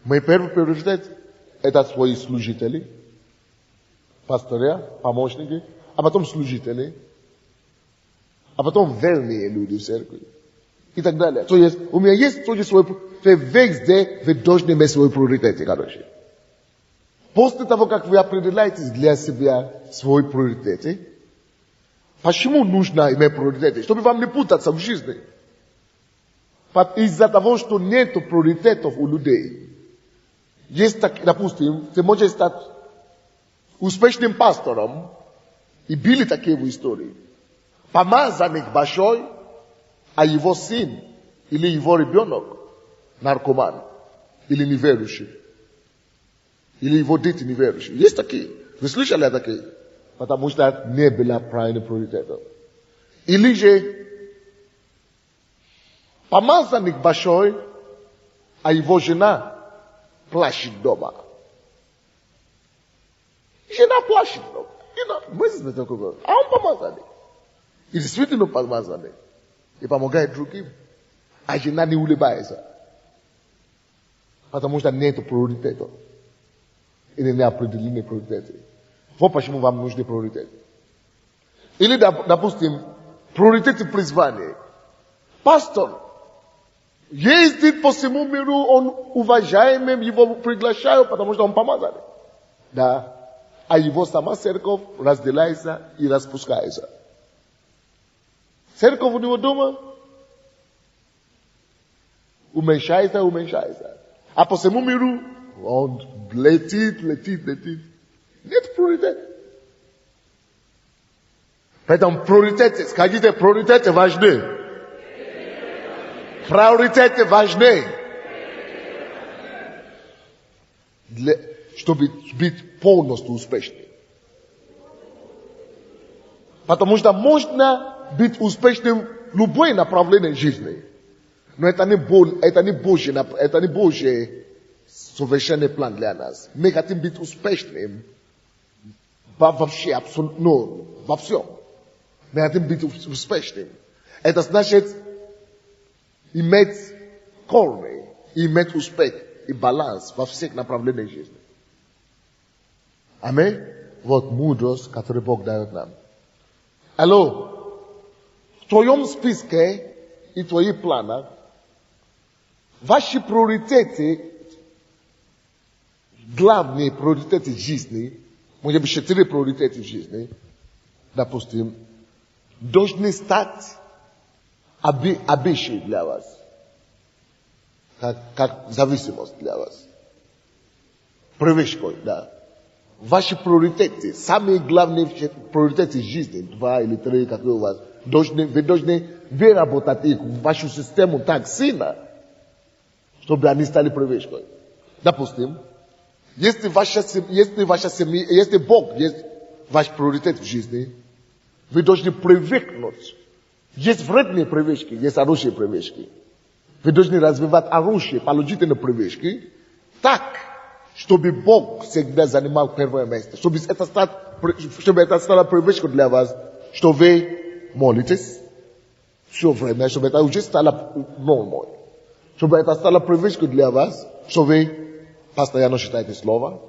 Speaker 1: Мой первый приоритет – это свои служители, пастыря, помощники, а потом служители, а потом верные люди в церкви и так далее. То есть у меня есть тоже свой приоритет. Везде вы должны иметь свои приоритеты, короче. После того, как вы определяете для себя свои приоритеты, почему нужно иметь приоритеты? Чтобы вам не путаться в жизни. Из-за того, что нет приоритетов у людей. Есть, допустим, ты можешь стать успешным пастором, и были такие в истории. Помазанник большой, а его сын или его ребенок наркоман или неверующий. Или его дети неверующие. Есть такие. Вы слышали о таких? Потому что не было правильных приоритетов. Или же помазанник большой, а его жена плачет дома. Жена плачет дома. Мы знаем такого. А он помазанник. И действительно помазанник. И помогает другим. А жена не улыбается. Потому что нет приоритетов. Или не определены приоритеты. Вот почему вам нужны приоритеты. Или, допустим, приоритеты призвания. Пастор ездит по всему миру, он уважаемым, его приглашают, потому что он помазанник. Да. А его сама церковь разделяется и распускается. Церковь у него дома уменьшается. А по всему миру он летит. Нет приоритет. Поэтому приоритеты, скажите, приоритеты важны. Приоритеты важны. Чтобы быть полностью успешным. Потому что можно быть успешным в любое направление жизни. Но это не Божий совершенный план для нас. Мы хотим быть успешным вообще, абсолютно, во всем. Мы хотим быть успешным. Это значит иметь корни, иметь успех и баланс во всех направлениях жизни. Аминь. Вот мудрость, которую Бог дает нам. Алло. В твоем списке и твоих планах ваши приоритеты, главные приоритеты жизни, может быть, 4 приоритеты в жизни, допустим, должны стать обещанием для вас. Как зависимость для вас. Привычкой, да. Ваши приоритеты, самые главные приоритеты жизни, 2 или 3, какие у вас, вы должны выработать их в вашу систему так сильно, чтобы они стали привычкой. Допустим, если Бог есть ваш приоритет в жизни, вы должны привыкнуть. Есть вредные привычки, есть хорошие привычки. Вы должны развивать хорошие, положительные привычки так, чтобы Бог всегда занимал первое место. Чтобы это стало привычкой для вас, что вы молитесь все время, чтобы это уже стало нормой. Чтобы это стало привычкой для вас, что вы постоянно читаете Слово.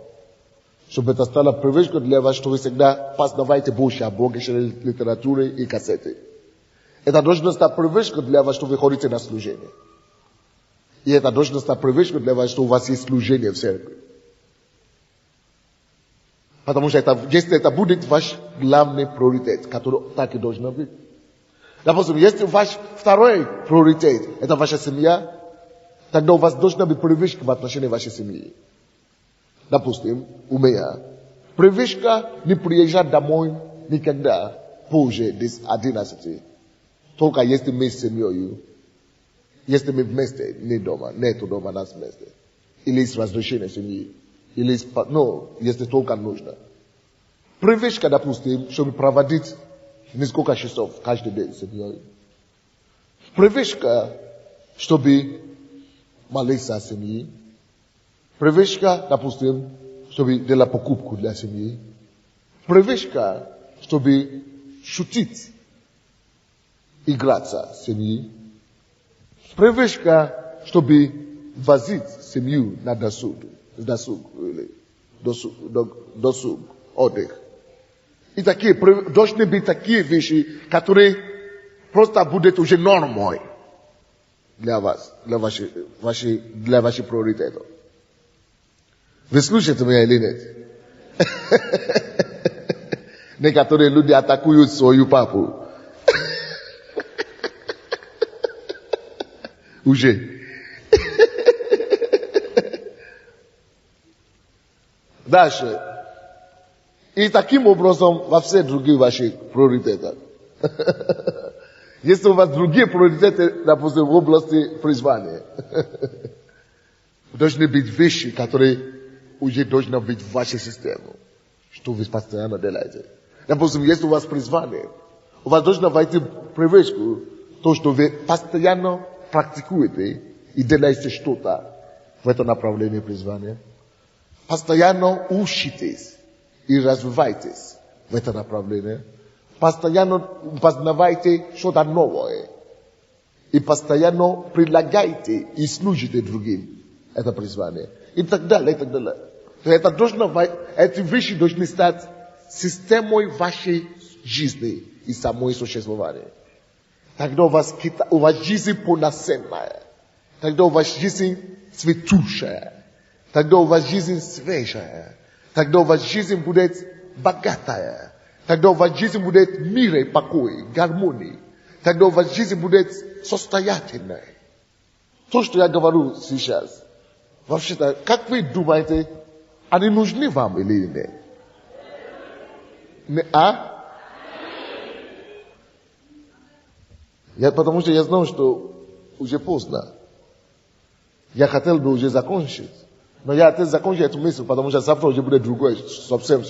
Speaker 1: Чтобы это стало привычкой для вас, что вы всегда познаваете больше о Боге через литературу и кассеты. Это должно стать привычкой для вас, что вы ходите на служение. И это должно стать привычкой для вас, что у вас есть служение в церкви. Потому что если это будет ваш главный приоритет, который так и должно быть. Допустим, если ваш второй приоритет – это ваша семья, тогда у вас должна быть привычка в отношении вашей семьи. Допустим, у меня привычка не приезжать домой никогда позже 11. Только если мы с семьей, если мы вместе, не дома, нету дома, нас вместе. Или с разрешением семьи. Или если только нужно. Привычка, допустим, чтобы проводить несколько часов каждый день с семьей. Привычка, чтобы молиться о семье. Привычка, допустим, чтобы делать покупку для семьи. Привычка, чтобы шутить, играться с семьей. Привычка, чтобы возить семью на досуг, отдых. И такие, должны быть такие вещи, которые просто будут уже нормой для вас, для ваших приоритетов. Вы слушаете меня или нет? Некоторые люди атакуют свою папу. Уже. Дальше. И таким образом во все другие ваши приоритеты. Если у вас другие приоритеты, допустим, в области призвания, должны быть вещи, которые уже должны быть в вашей системе, что вы постоянно делаете. Допустим, если у вас призвание, у вас должно войти в привычку, то, что вы постоянно практикуете и делаете что-то в этом направлении призвания. Постоянно учитесь и развивайтесь в этом направлении. Постоянно познавайте что-то новое. И постоянно предлагайте и служите другим это призвание. И так далее, и так далее. Это должно, эти вещи должны стать системой вашей жизни и самой существования. Тогда у вас жизнь полноценная. Тогда у вас жизнь цветущая. Тогда у вас жизнь свежая. Тогда у вас жизнь будет богатая. Тогда у вас жизнь будет мира и покоя, гармонии. Тогда у вас жизнь будет состоятельной. То, что я говорю сейчас, вообще-то, как вы думаете, они нужны вам или нет? Потому что я знал, что уже поздно. Я хотел бы уже закончить. Но я хотел закончить эту мысль, потому что завтра уже будет другой, совсем.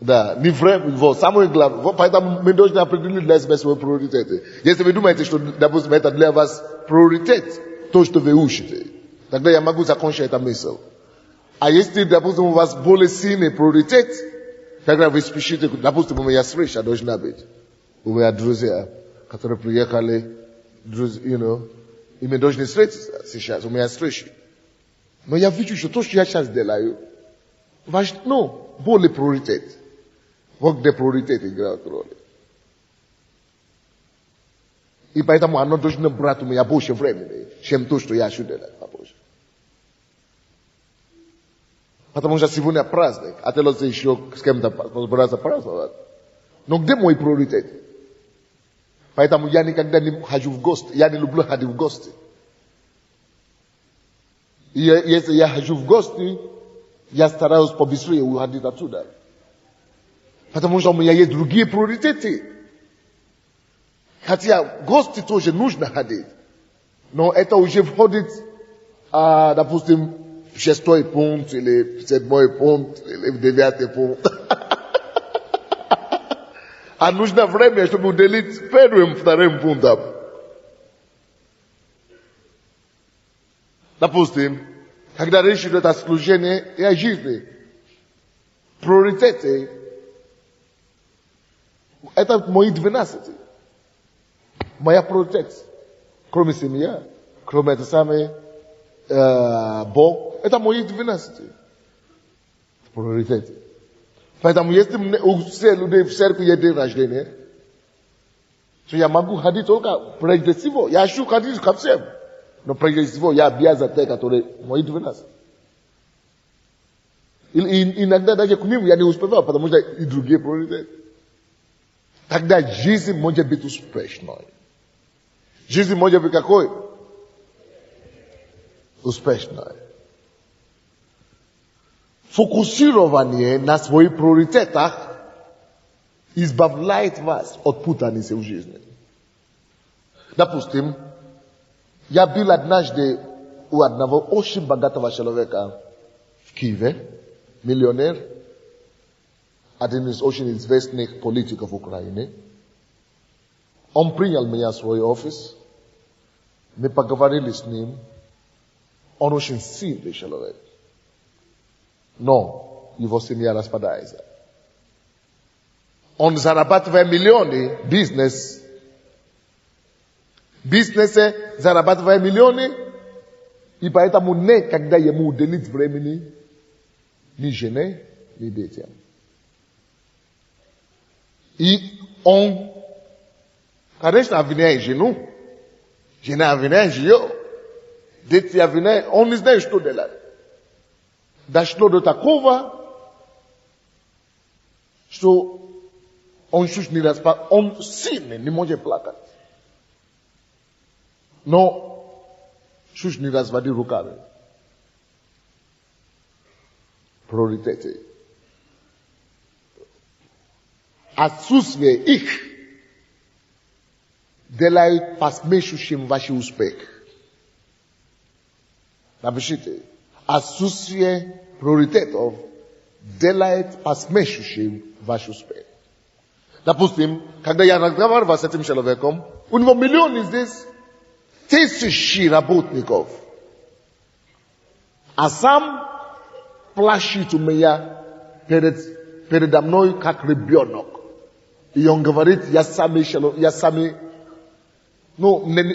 Speaker 1: Да, не время, самое главное. Поэтому мы должны определить для себя свои приоритеты. Если вы думаете, что, допустим, это для вас приоритет, то, что вы учите, тогда я могу закончить эту мысль. А если, допустим, у вас более сильный приоритет, тогда вы спешите, допустим, у меня встреча должна быть. У меня друзья, которые приехали, и мы должны встретиться сейчас, у меня встреча. Но я вижу, что то, что я сейчас делаю, более приоритет. Вот где приоритет играют роль. И поэтому оно должно брать у меня больше времени, чем то, что я хочу делать попозже. Потому что сегодня праздник, а ты еще с кем-то собираться праздновать. Но где мой приоритет? Поэтому я никогда не хожу в гости, я не люблю ходить в гости. И если я хожу в гости, я стараюсь побыстрее уходить оттуда. Потому что у меня есть другие приоритеты. Хотя в гости тоже нужно ходить. Но это уже входит, допустим, в 6-й пункт, или в 7-й пункт, или в 9-й пункт. А нужно время, чтобы уделить первым, вторым пунктам. Допустим, когда речь идет о служении и о жизни, приоритеты — это мои 12. Моя приоритет. Кроме семьи, кроме это самое, Бог, это мои 12. Приоритеты. Поэтому если у всех людей в церкви есть день рождения, то я могу ходить только прежде всего. Я хочу ходить ко всем. Но прежде всего я обязан те, которые мои 12. Иногда даже к ним я не успеваю, потому что и другие приоритеты. Тогда жизнь может быть успешной. Жизнь может быть какой? Успешной. Фокусирование на своих приоритетах избавляет вас от путаницы в жизни. Допустим, я был однажды у одного очень богатого человека в Киеве, миллионер, один из очень известных политиков Украины. Он принял меня в свой офис, не поговорили с ним, он очень сильный человек. Но его семья распадается. Он зарабатывает миллионы, бизнесе зарабатывает миллионы, и поэтому никогда ему уделить времени ни жене, ни детям. И он, конечно, обвиняет жену, жена обвиняет ее, дети обвиняют, он не знает, что делать. Дошло до такого, что он чуть не распал, он сильный, не может плакать. Но чуть не разводил руками. Приоритеты. Отсутствие их делает посмешущим ваши успехи. Напишите. Отсутствие приоритетов делает посмешущим ваш успех. Допустим, когда я разговаривал с этим человеком, у него миллионы здесь, тысячи работников. А сам плачет у меня передо мной как ребенок. И он говорит, я сами,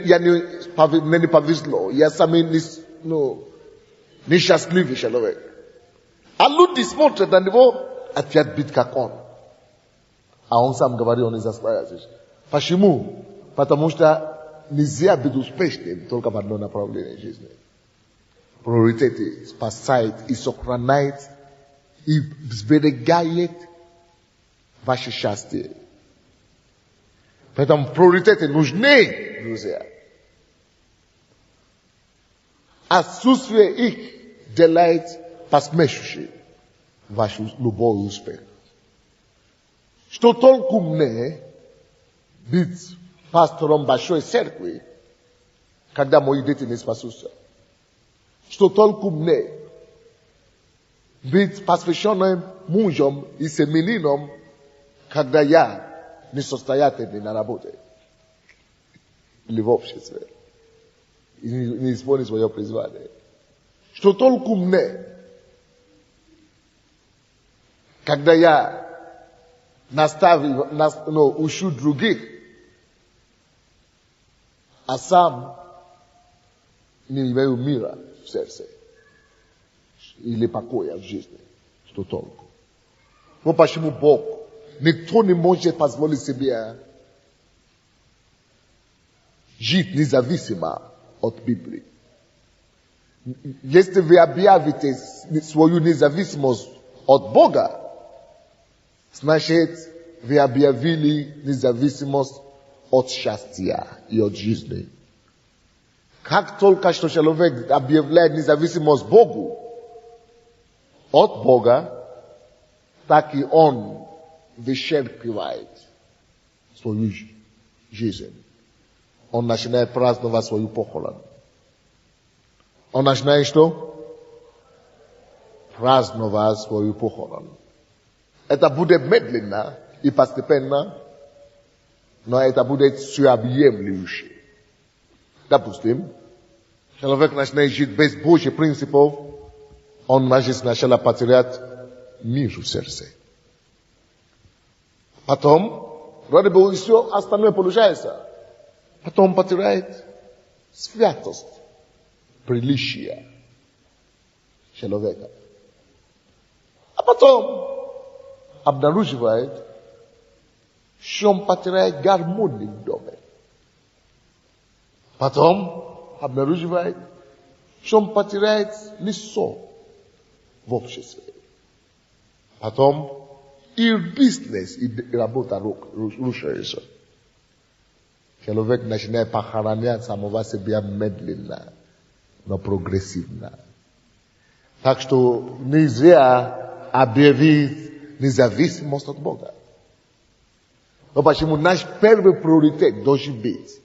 Speaker 1: я не повезло, я сами, несчастливый человек. А люди смотрят на него, хотят быть как он. А он сам говорит, он не заставляется. Почему? Потому что нельзя быть успешным только в одном направлении жизни. Приоритеты спасает и сохраняет и сберегает ваше счастье. Поэтому приоритеты нужны, друзья. Отсутствие их делает посмешущим ваш любой успех. Что толку мне быть пастором большой церкви, когда мои дети не спасутся? Что толку мне быть посвященным мужем и семенином, когда я несостоятельный на работе или в обществе и не исполню свое призвание? Что толку мне, когда я учу других, а сам не имею мира в сердце или покоя в жизни? Что толку? Вот почему Бог, никто не может позволить себе жить независимо от Библии. Если вы объявите свою независимость от Бога, значит, вы объявили независимость от счастья и от жизни. Как только что человек объявляет независимость Богу, от Бога, так и он вычеркивает свою жизнь. Он начинает праздновать свою похорон. Он начинает что? Праздновать свою похорон. Это будет медленно и постепенно, но это будет всеобъемлюще. Допустим, человек начинает жить без Божьих принципов, он может сначала потерять мир в сердце. Потом, вроде бы все остальное получается. Потом потеряет святость, приличие человека. А потом обнаруживает, что он потеряет гармонию в доме. Потом обнаруживает, что он потеряет лицо в обществе. Потом и бизнес, и работа рушится. Человек начинает похоронять самого себя медленно, но прогрессивно. Так что нельзя объявить независимость от Бога. Но почему наш первый приоритет должен быть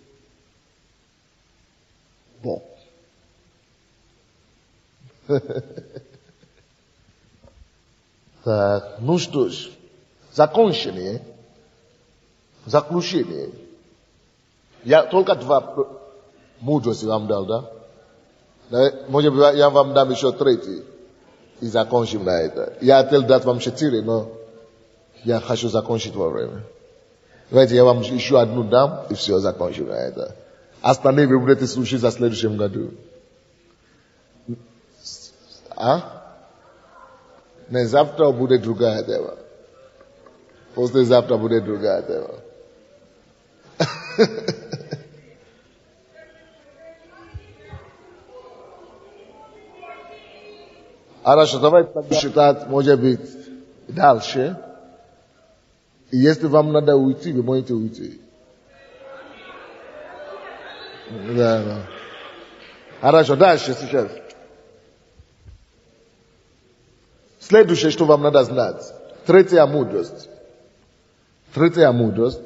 Speaker 1: Бог? Так, ну что ж, заключение. Я только два Mudrosti vam dal, da? Može bi ja vam dam еще третий. И закончим на это. Я хотел дать вам 4, но я хочу закончить во время. Давайте я вам еще одну дам, и все, закончим на это. Остальные вы будете слушать за следующем году. А? Не, завтра будет другая тема. Послезавтра будет другая тема. Хорошо, давайте тогда считать, может быть, дальше. И если вам надо уйти, вы можете уйти. Да. Хорошо, дальше сейчас. Следующее, что вам надо знать. Третья мудрость. Третья мудрость.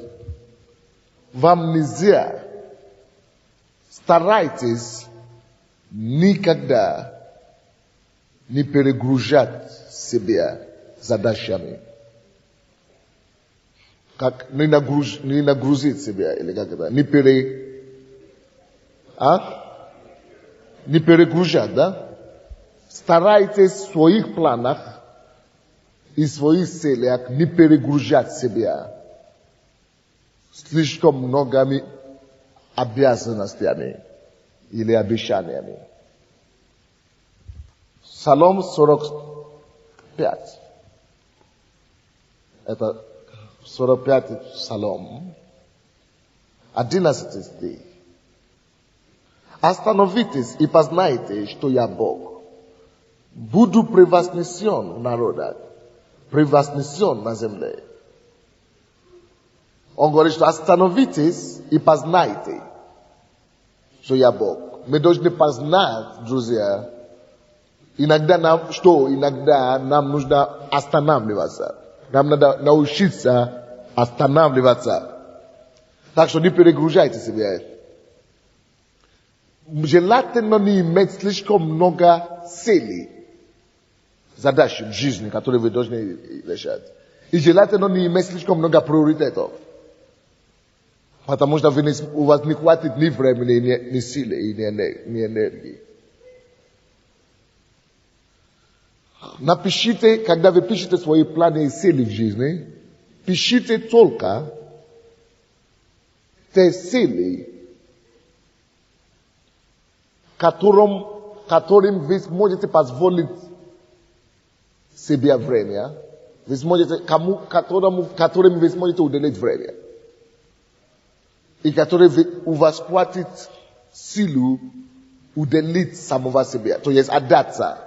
Speaker 1: Вам нельзя, старайтесь никогда не перегружать себя задачами. Как не нагрузить себя, или как это, не перегружать, да? Старайтесь в своих планах и своих целях не перегружать себя слишком многими обязанностями или обещаниями. Псалом 45. Это 45-й псалом. 11 стих. Остановитесь и познайте, что я Бог. Буду превознесен в народах, превознесен на земле. Он говорит, что остановитесь и познайте, что я Бог. Мы должны познать, друзья. Иногда нам нужно останавливаться. Нам надо научиться останавливаться. Так что не перегружайте себя. Желательно не иметь слишком много целей, задач в жизни, которые вы должны решать. И желательно не иметь слишком много приоритетов. Потому что у вас не хватит ни времени, ни силы, ни энергии. Напишите, когда вы пишете свои планы и цели в жизни, пишите только те цели, которым вы сможете позволить себе время, вы сможете, которым вы сможете уделить время, и которые у вас хватит силу уделить самого себя, то есть отдаться,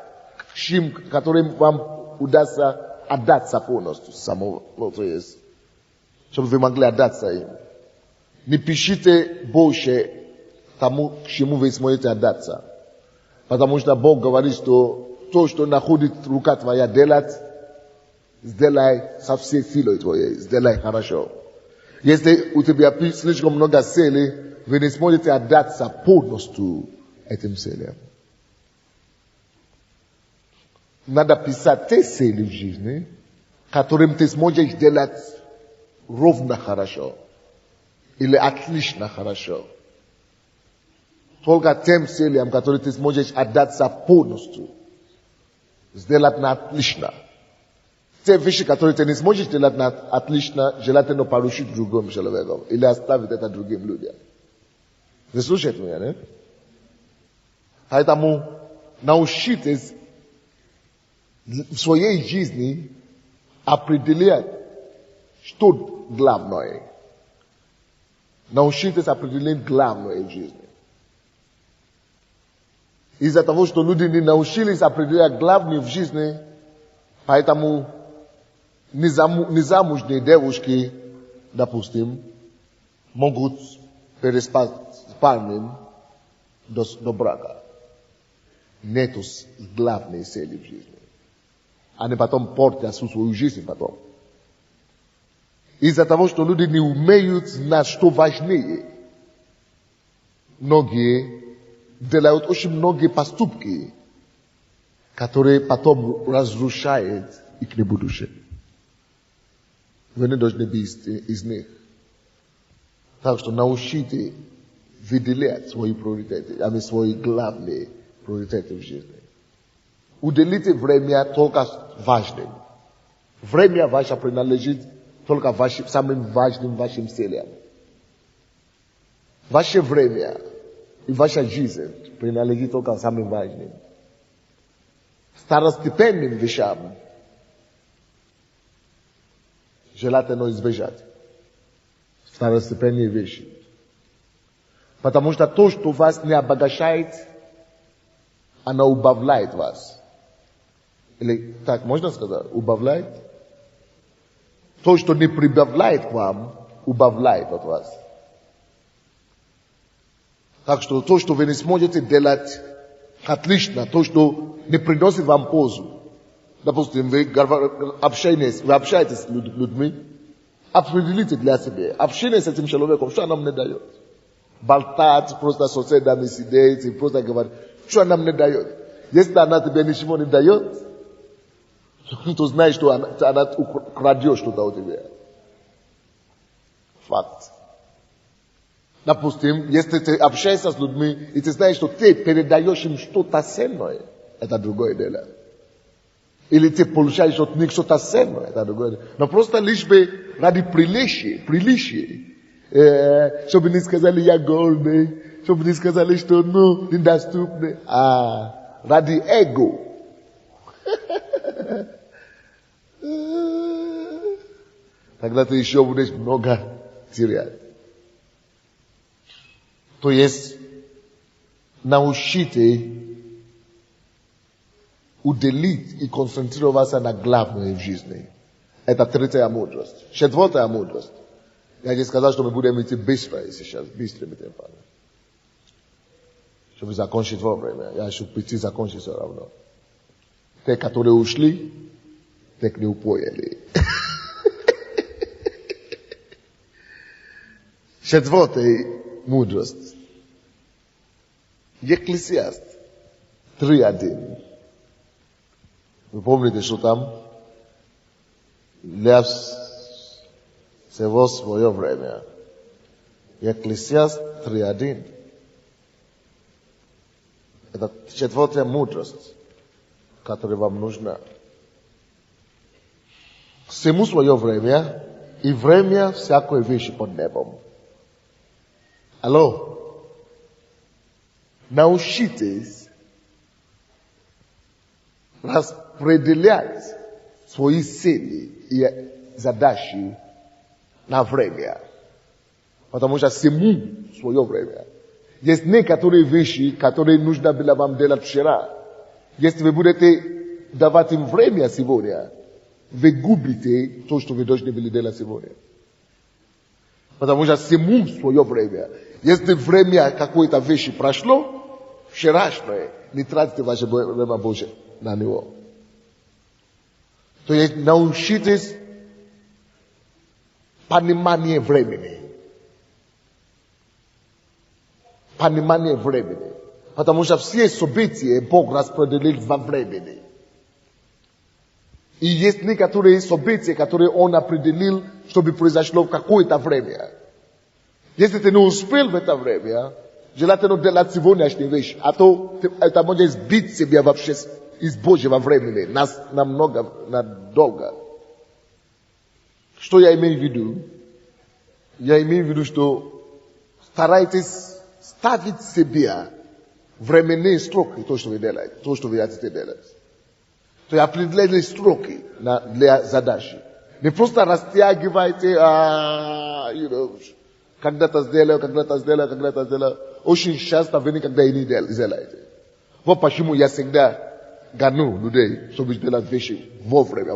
Speaker 1: которым вам удастся отдаться полностью самого, то есть, чтобы вы могли отдаться им. Не пишите больше тому, к чему вы сможете отдаться. Потому что Бог говорит, что то, что находит рука твоя делать, сделай со всей силой твоей, сделай хорошо. Если у тебя слишком много целей, вы не сможете отдаться полностью этим целям. Надо писать те цели в жизни, которым ты сможешь делать ровно хорошо. Или отлично хорошо. Только тем целям, которые ты сможешь отдаться полностью. Сделать на отлично. Те вещи, которые ты не сможешь делать на отлично, желательно поручить другим человеком. Или оставить это другим людям. Вы слушаете меня, не? Поэтому научитесь в своей жизни определять, что главное. Научитесь определять главное в жизни. Из-за того, что люди не научились определять главное в жизни, поэтому незамужние девушки, допустим, могут переспать с парнем до брака. Нету главной цели в жизни. Они потом портят всю свою жизнь потом. Из-за того, что люди не умеют знать, что важнее. Многие делают очень многие поступки, которые потом разрушают их будущее. Вы не должны быть из них. Так что научите в выделять свои приоритеты, свои главные приоритеты в жизни. Уделите время только важным. Время ваше принадлежит только самым важным вашим целям. Ваше время и ваша жизнь принадлежит только самым важным. Второстепенным вещам желательно избежать. Второстепенные вещи. Потому что то, что вас не обогащает, оно убавляет вас. Или так можно сказать? Убавляет? То, что не прибавляет к вам, убавляет от вас. Так что то, что вы не сможете делать отлично, то, что не приносит вам пользу. Допустим, вы общаетесь с людьми, определите для себя. Общение с этим человеком, что нам не дает? Болтать, просто соседями сидеть и просто говорить, что нам не дает? Если она тебе ничего не дает, то знаешь, что она крадет что-то у тебя. Факт. Допустим, если ты общаешься с людьми, и ты знаешь, что ты передаешь им что-то ценное, это другое дело. Или ты получаешь от них что-то ценное, это другое дело. Но просто лишь бы ради приличия, чтобы не сказали я голодный, чтобы не сказали, что недоступны. Ради эго. Тогда ты еще будешь много терять. То есть, научите уделить и концентрироваться на главное в жизни. Это третья мудрость. Четвертая мудрость. Я тебе сказал, что мы будем идти быстро сейчас. Быстро мы будем. Чтобы закончить вовремя. Я хочу прийти закончить все равно. Те, которые ушли, так не упоили. Четвертая мудрость. Екклесиаст 3:1. Вы помните, что там? Для всего свое время. Екклесиаст 3:1. Это четвертая мудрость, которая вам нужна. Всему свое время и время всякой вещи под небом. Алло? Научитесь распределять свои цели и задачи на время. Потому что всему свое время. Есть некоторые вещи, которые нужно было вам делать вчера. Если вы будете давать им время сегодня, вы губите то, что вы должны были делать сегодня. Потому что всему свое время. Если время какой-то вещи прошло, вчерашнее, не тратите ваше время больше на него. То есть научитесь пониманию времени. Понимание времени. Потому что все события Бог распределил во времени. И есть некоторые события, которые Он определил, чтобы произошло в какое-то время. Если ты не успел в это время, желательно делать сегодняшнюю вещь, а то это может сбить себя вообще из Божьего времени, надолго. Что я имею в виду? Я имею в виду, что старайтесь ставить себе временные сроки, то, что вы делаете, то, что вы хотите делать. То есть определенные сроки для задачи. Не просто растягивайте, когда-то сделаю. Очень часто вы никогда и не делаете. Вот почему я всегда гону людей, чтобы сделать вещи вовремя.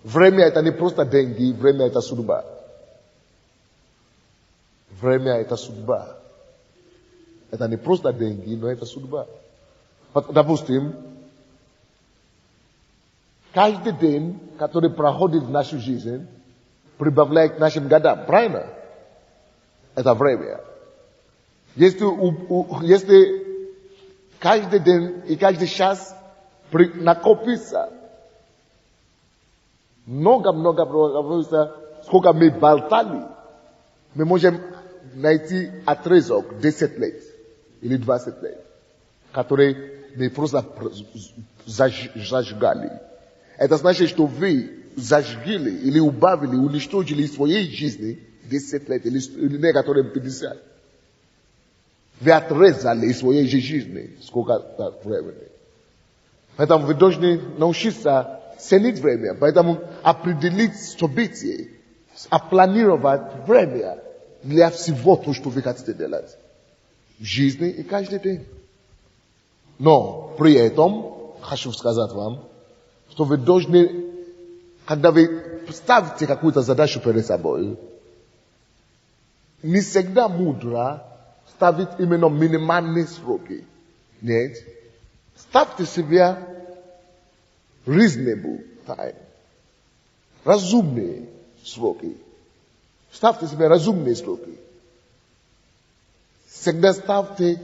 Speaker 1: Время это не просто деньги, время это судьба. Время это судьба. Это не просто деньги, но это судьба. Допустим, каждый день, который проходит в нашу жизнь, прибавляет к нашим годам. Правильно? Это время. Если каждый день и каждый час накопится много, сколько мы болтали, мы можем найти отрезок 10 лет или 20 лет, который мы просто зажигали. Это значит, что вы зажгли или убавили, уничтожили из своей жизни 10 лет или некоторые 50. Вы отрезали из своей жизни сколько-то времени. Поэтому вы должны научиться ценить время, поэтому определить события, опланировать время для всего того, что вы хотите делать в жизни и каждый день. Но при этом, хочу сказать вам, что вы должны, когда вы ставите какую-то задачу перед собой, не всегда мудро ставить именно минимальные сроки. Нет. Ставьте себе reasonable time. Разумные сроки. Ставьте себе разумные сроки. Всегда ставьте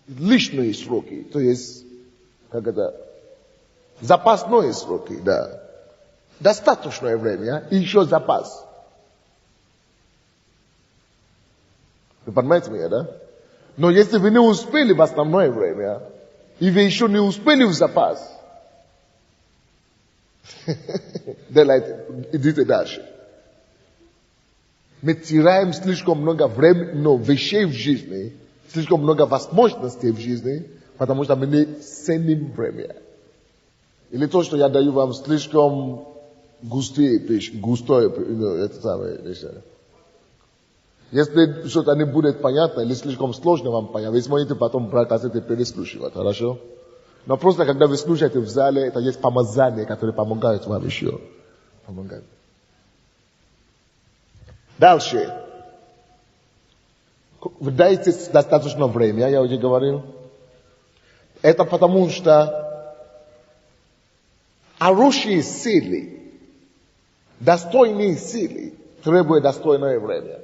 Speaker 1: лишние сроки. То есть, как это, запасные сроки, да. Достаточное время и еще запас. Вы понимаете меня, да? Но если вы не успели в основное время, и вы еще не успели в запас, делайте, идите дальше. Мы теряем слишком много времени, но вещей в жизни, слишком много возможностей в жизни, потому что мы не ценим время. Или то, что я даю вам, слишком густое, это самое решение. Если что-то не будет понятно или слишком сложно вам понять, вы сможете потом брать кассеты и переслушивать, хорошо? Но просто когда вы слушаете в зале, это есть помазание, которое помогает вам еще. Помогает. Дальше. Вы даете достаточно времени, я уже говорил. Это потому что хорошие силы, достойные силы требуют достойное время.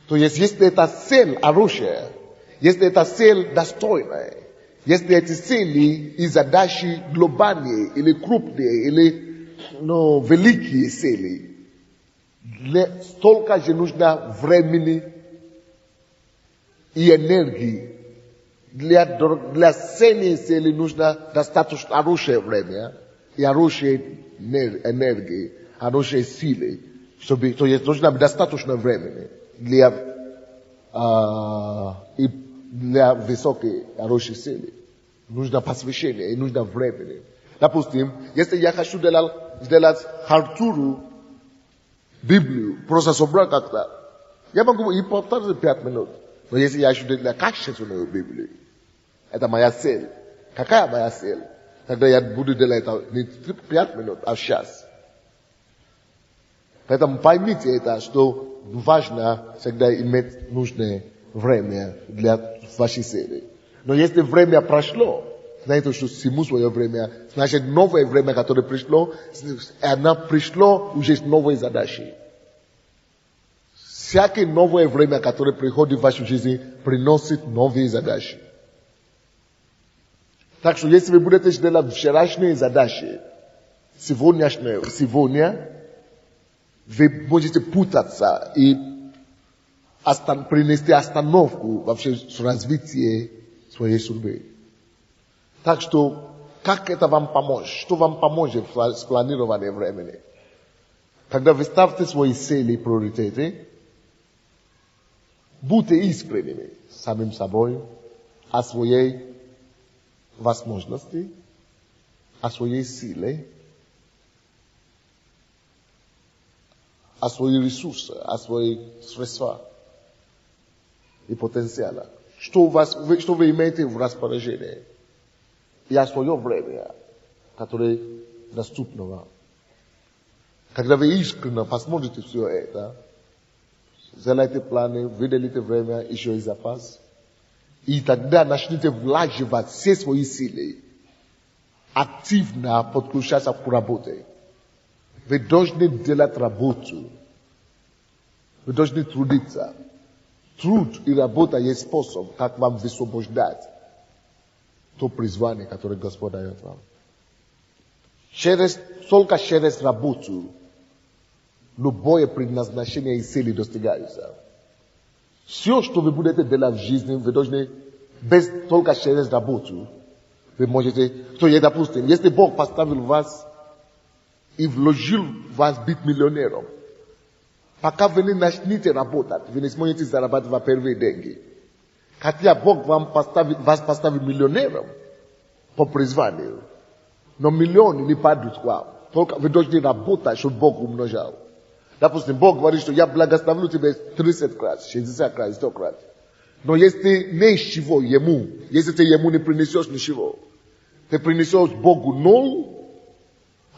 Speaker 1: То есть, если это цель оружия, если это цель достойная, если эти цели и задачи глобальные, или крупные, или великие цели, столько же нужно времени и энергии. Для цели цели нужно достаточно хорошее время и хорошее энергии, хорошие силы. То есть, нужно достаточно времени для высокой, хорошей силы. Нужно посвящение и нужно времени. Допустим, если я хочу сделать халтуру, Библию, просто собрать как-то, я могу и повторить 5 минут. Но если я хочу делать качественную Библию, это моя цель. Какая моя цель? Тогда я буду делать это не 5 минут, а час. Поэтому поймите это, что важно всегда иметь нужное время для вашей цели. Но если время прошло, знаете, что всему свое время, значит, новое время, которое пришло, оно пришло уже с новой задачей. Всякое новое время, которое приходит в вашу жизнь, приносит новые задачи. Так что, если вы будете делать вчерашние задачи, сегодня, вы можете путаться и принести остановку вообще в развитии своей судьбы. Так что, как это вам поможет? Что вам поможет в планировании времени? Когда вы ставите свои цели и приоритеты, будьте искренними с самим собой о своей возможности, о своей силе, о своих ресурсах, о своих средствах и потенциалах. Что вы имеете в распоряжении? И о своем времени, которое доступно вам. Когда вы искренне посмотрите все это, сделайте планы, выделите время, еще и запас, и тогда начните влаживать все свои силы, активно подключаться к работе. Вы должны делать работу. Вы должны трудиться. Труд и работа есть способ, как вам высвобождать то призвание, которое Господь дает вам. Только через работу любое предназначение из цели достигается. Все, что вы будете делать в жизни, вы должны без только через работу. Вы можете, то есть, допустим, если Бог поставил вас и вложил вас быть миллионером, пока вы не начнете работать, вы не сможете зарабатывать первые деньги. Хотя Бог вас поставил миллионером по призванию, но миллионы не падают к вам. Только вы должны работать, чтобы Бог умножал. Допустим, Бог говорит, что я благословлю тебя 30 крат, 60 крат, 100 крат. Но если ничего ему, если ты ему не принесешь ничего, ты принесешь Богу 0,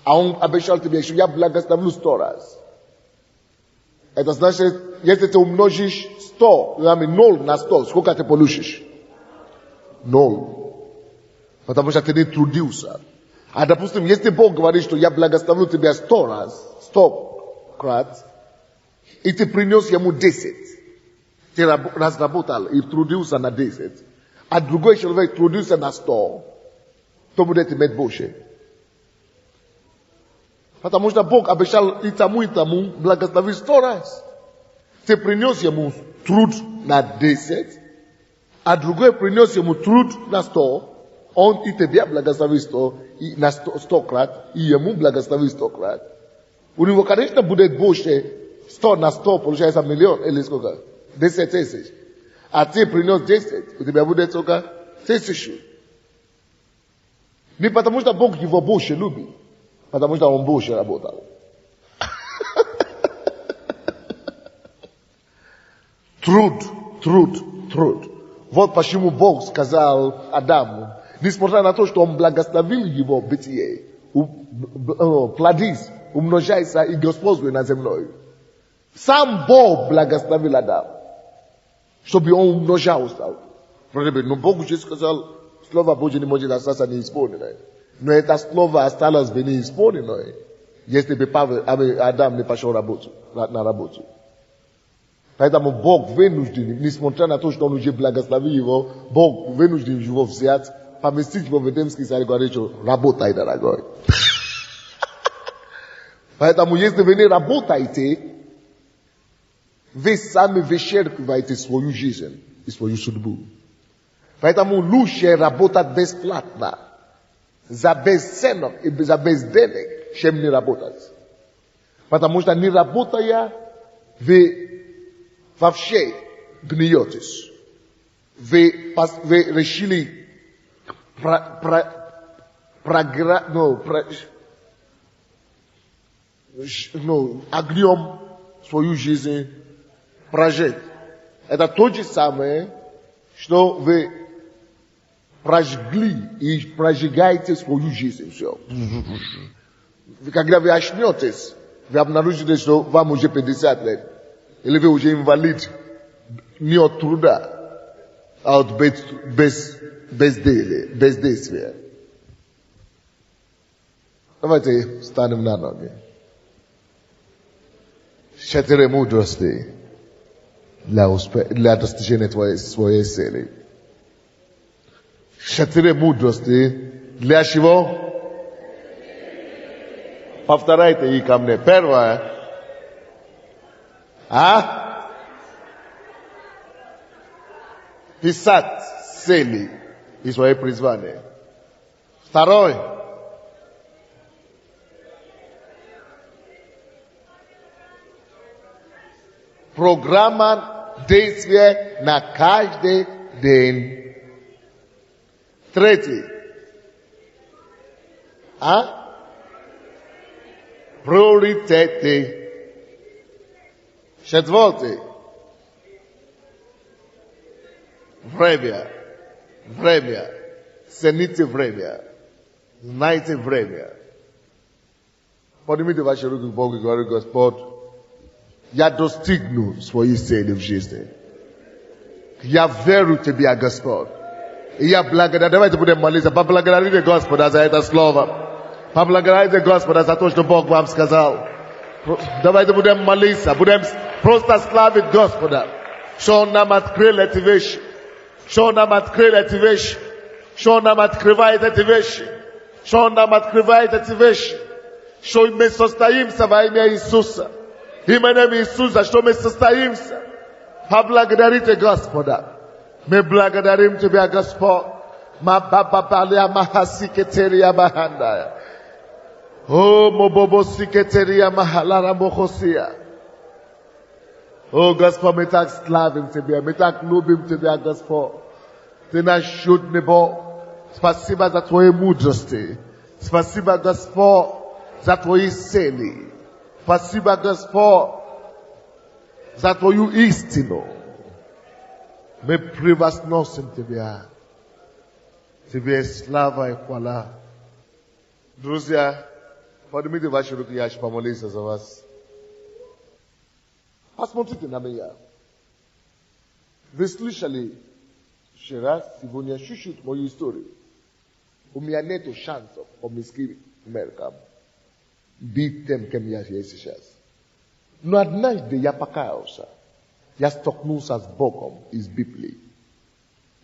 Speaker 1: а он обещал тебе, что я благословлю 100 раз. Это значит, если ты умножишь 100, 0 на 100, сколько ты получишь? 0. Потому что ты не трудился. А допустим, если Бог говорит, что я благословлю тебя 100 раз, 100 крат, и ты принес ему 10, ты разработал и трудился на 10, а другой человек трудился на 100, то будет иметь больше. Потому что Бог обещал и тому благословить 100 раз. Ты принес ему труд на 10, а другой принес ему труд на 100, он и тебя благословит 100, и на 100 крат, и ему благословит 100 крат. У него, конечно, будет больше 100 на 100, получается миллион, или сколько? 10 тысяч. А ты принес 10, у тебя будет сколько? 1000. Не потому что Бог его больше любит, потому что он больше работал. Труд. Вот почему Бог сказал Адаму, несмотря на то, что он благословил его бытие, плодись, умножайся и господствуй над землей. Сам Бог благословил Адама, чтобы он умножался. Но Бог уже сказал, Слово Божье не может остаться неисполненное. Но это слово осталось бы неисполненное, если бы Адам не пошел на работу. Поэтому Бог вынужден, несмотря на то, что он уже благословил его, Бог вынужден его взять, поместить его в Эдемский сад и говорит, что работай, дорогой. Поэтому если вы не работаете, вы сами вычеркиваете свою жизнь и свою судьбу. Поэтому лучше работать бесплатно, за бесценок и за без денег, чем не работать. Потому что не работая, вы вообще гниетесь. Вы решили огнем свою жизнь прожить. Это то же самое, что вы прожгли и прожигаете свою жизнь. Все. Когда вы очнетесь, вы обнаружите, что вам уже 50 лет. Или вы уже инвалид не от труда, а от бездействия. Давайте станем на ноги. 4 мудрости для достижения своей цели. 4 мудрости для чего? Повторяйте их ко мне. Первое. Писать цели и свои призвания. Второе. Программа действия на каждый день. Третий. Приоритеты. Четвертый. Время. Цените время. Знайте время. Поднимите ваши руки к Богу и говорите, Господь, я достигну своей цели в жизни. Я верю Тебе, Господь. И я благодарю. Давайте будем молиться. Поблагодарите Господа за это слово. Поблагодарите Господа за то, что Бог вам сказал. Давайте будем молиться. Будем просто славить Господа. Что Он нам открыл эти вещи. Что Он нам открыл эти вещи. Что Он нам открывает эти вещи. Что Он нам открывает эти вещи. Что мы состоимся во имя Иисуса. Именем Иисуса, что мы состоимся. Поблагодарите Господа. Мы благодарим Тебя, Господь. Мабабабалия махасикетерия махандая. О, мобобосикетерия махалара мохосия. О, Господь, мы так славим Тебя, мы так любим Тебя, Господь. Ты наш чудный Бог. Спасибо за Твои мудрости. Спасибо, Господь, за Твои силы. Спасибо, Господь, за Твою истину. Мы превозносим Тебя. Тебе слава и хвала. Друзья, поднимите ваши руки, я хочу помолиться за вас. Посмотрите на меня. Вы слышали вчера, сегодня чуть-чуть мою историю. У меня нету шансов поместить меркам быть тем, кем я есть сейчас. Но однажды я покаялся. Я столкнулся с Богом из Библии.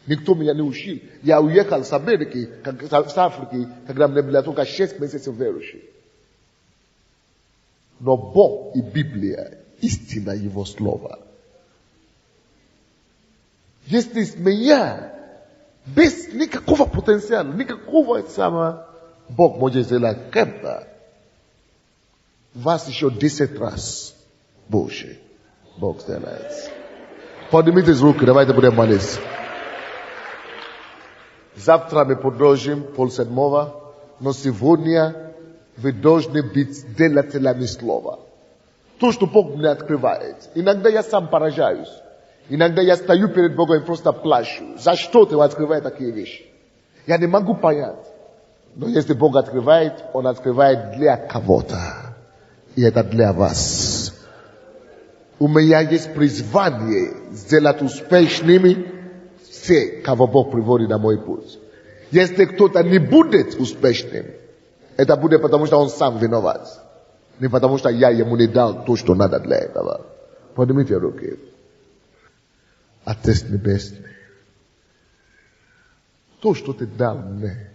Speaker 1: Никто меня не учил. Я уехал с Америки, с Африки, когда мне было только 6 месяцев верующий. Но Бог и Библия, истина Его Слова. Если с меня, без никакого потенциала, никакого самого, Бог может сделать кем-то. Вас еще 10 раз больше Бог сделает. Поднимите руки, давайте будем молиться. Завтра мы продолжим полседьмого, но сегодня вы должны быть делателями слова. То, что Бог мне открывает. Иногда я сам поражаюсь. Иногда я стою перед Богом и просто плачу. За что ты открываешь такие вещи? Я не могу понять. Но если Бог открывает, Он открывает для кого-то. И это для вас. У меня есть призвание сделать успешными все, кого Бог приводит на мой путь. Если кто-то не будет успешным, это будет потому, что он сам виноват. Не потому, что я ему не дал то, что надо для этого. Поднимите руки. Отец Небесный, то, что ты дал мне,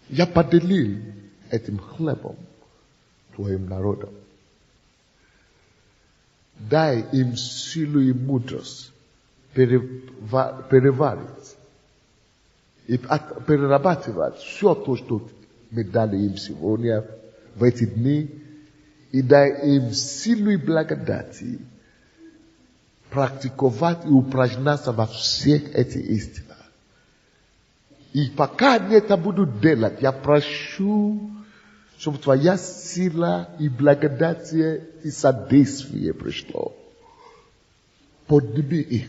Speaker 1: я поделил этим хлебом твоим народом. Дай им силу и мудрость переварить и перерабатывать все то, что мы дали им сегодня, в эти дни, и дай им силу и благодати практиковать и упражняться во всех этих истинах. И пока они это будут делать, я прошу, чтобы твоя сила и благодати и содействие пришло. Подними их.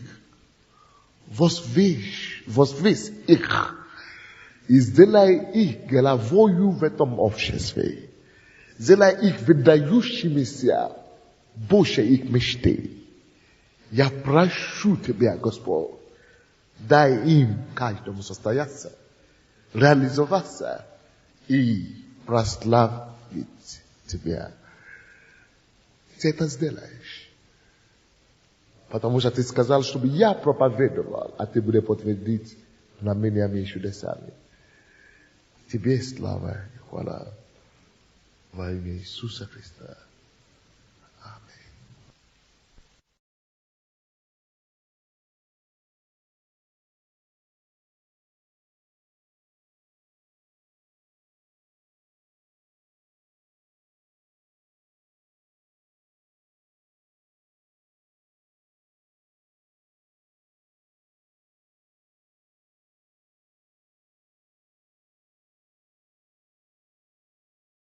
Speaker 1: Возвесь их. И сделай их головою в этом обществе. Сделай их выдающимися больше их мечты. Я прошу Тебя, Господь, дай им каждому состояться, реализоваться и прославить Тебя. Ты это сделаешь. Потому что Ты сказал, чтобы я проповедовал, а Ты будешь подтвердить знамениями и чудесами. Тебе слава и хвала во имя Иисуса Христа.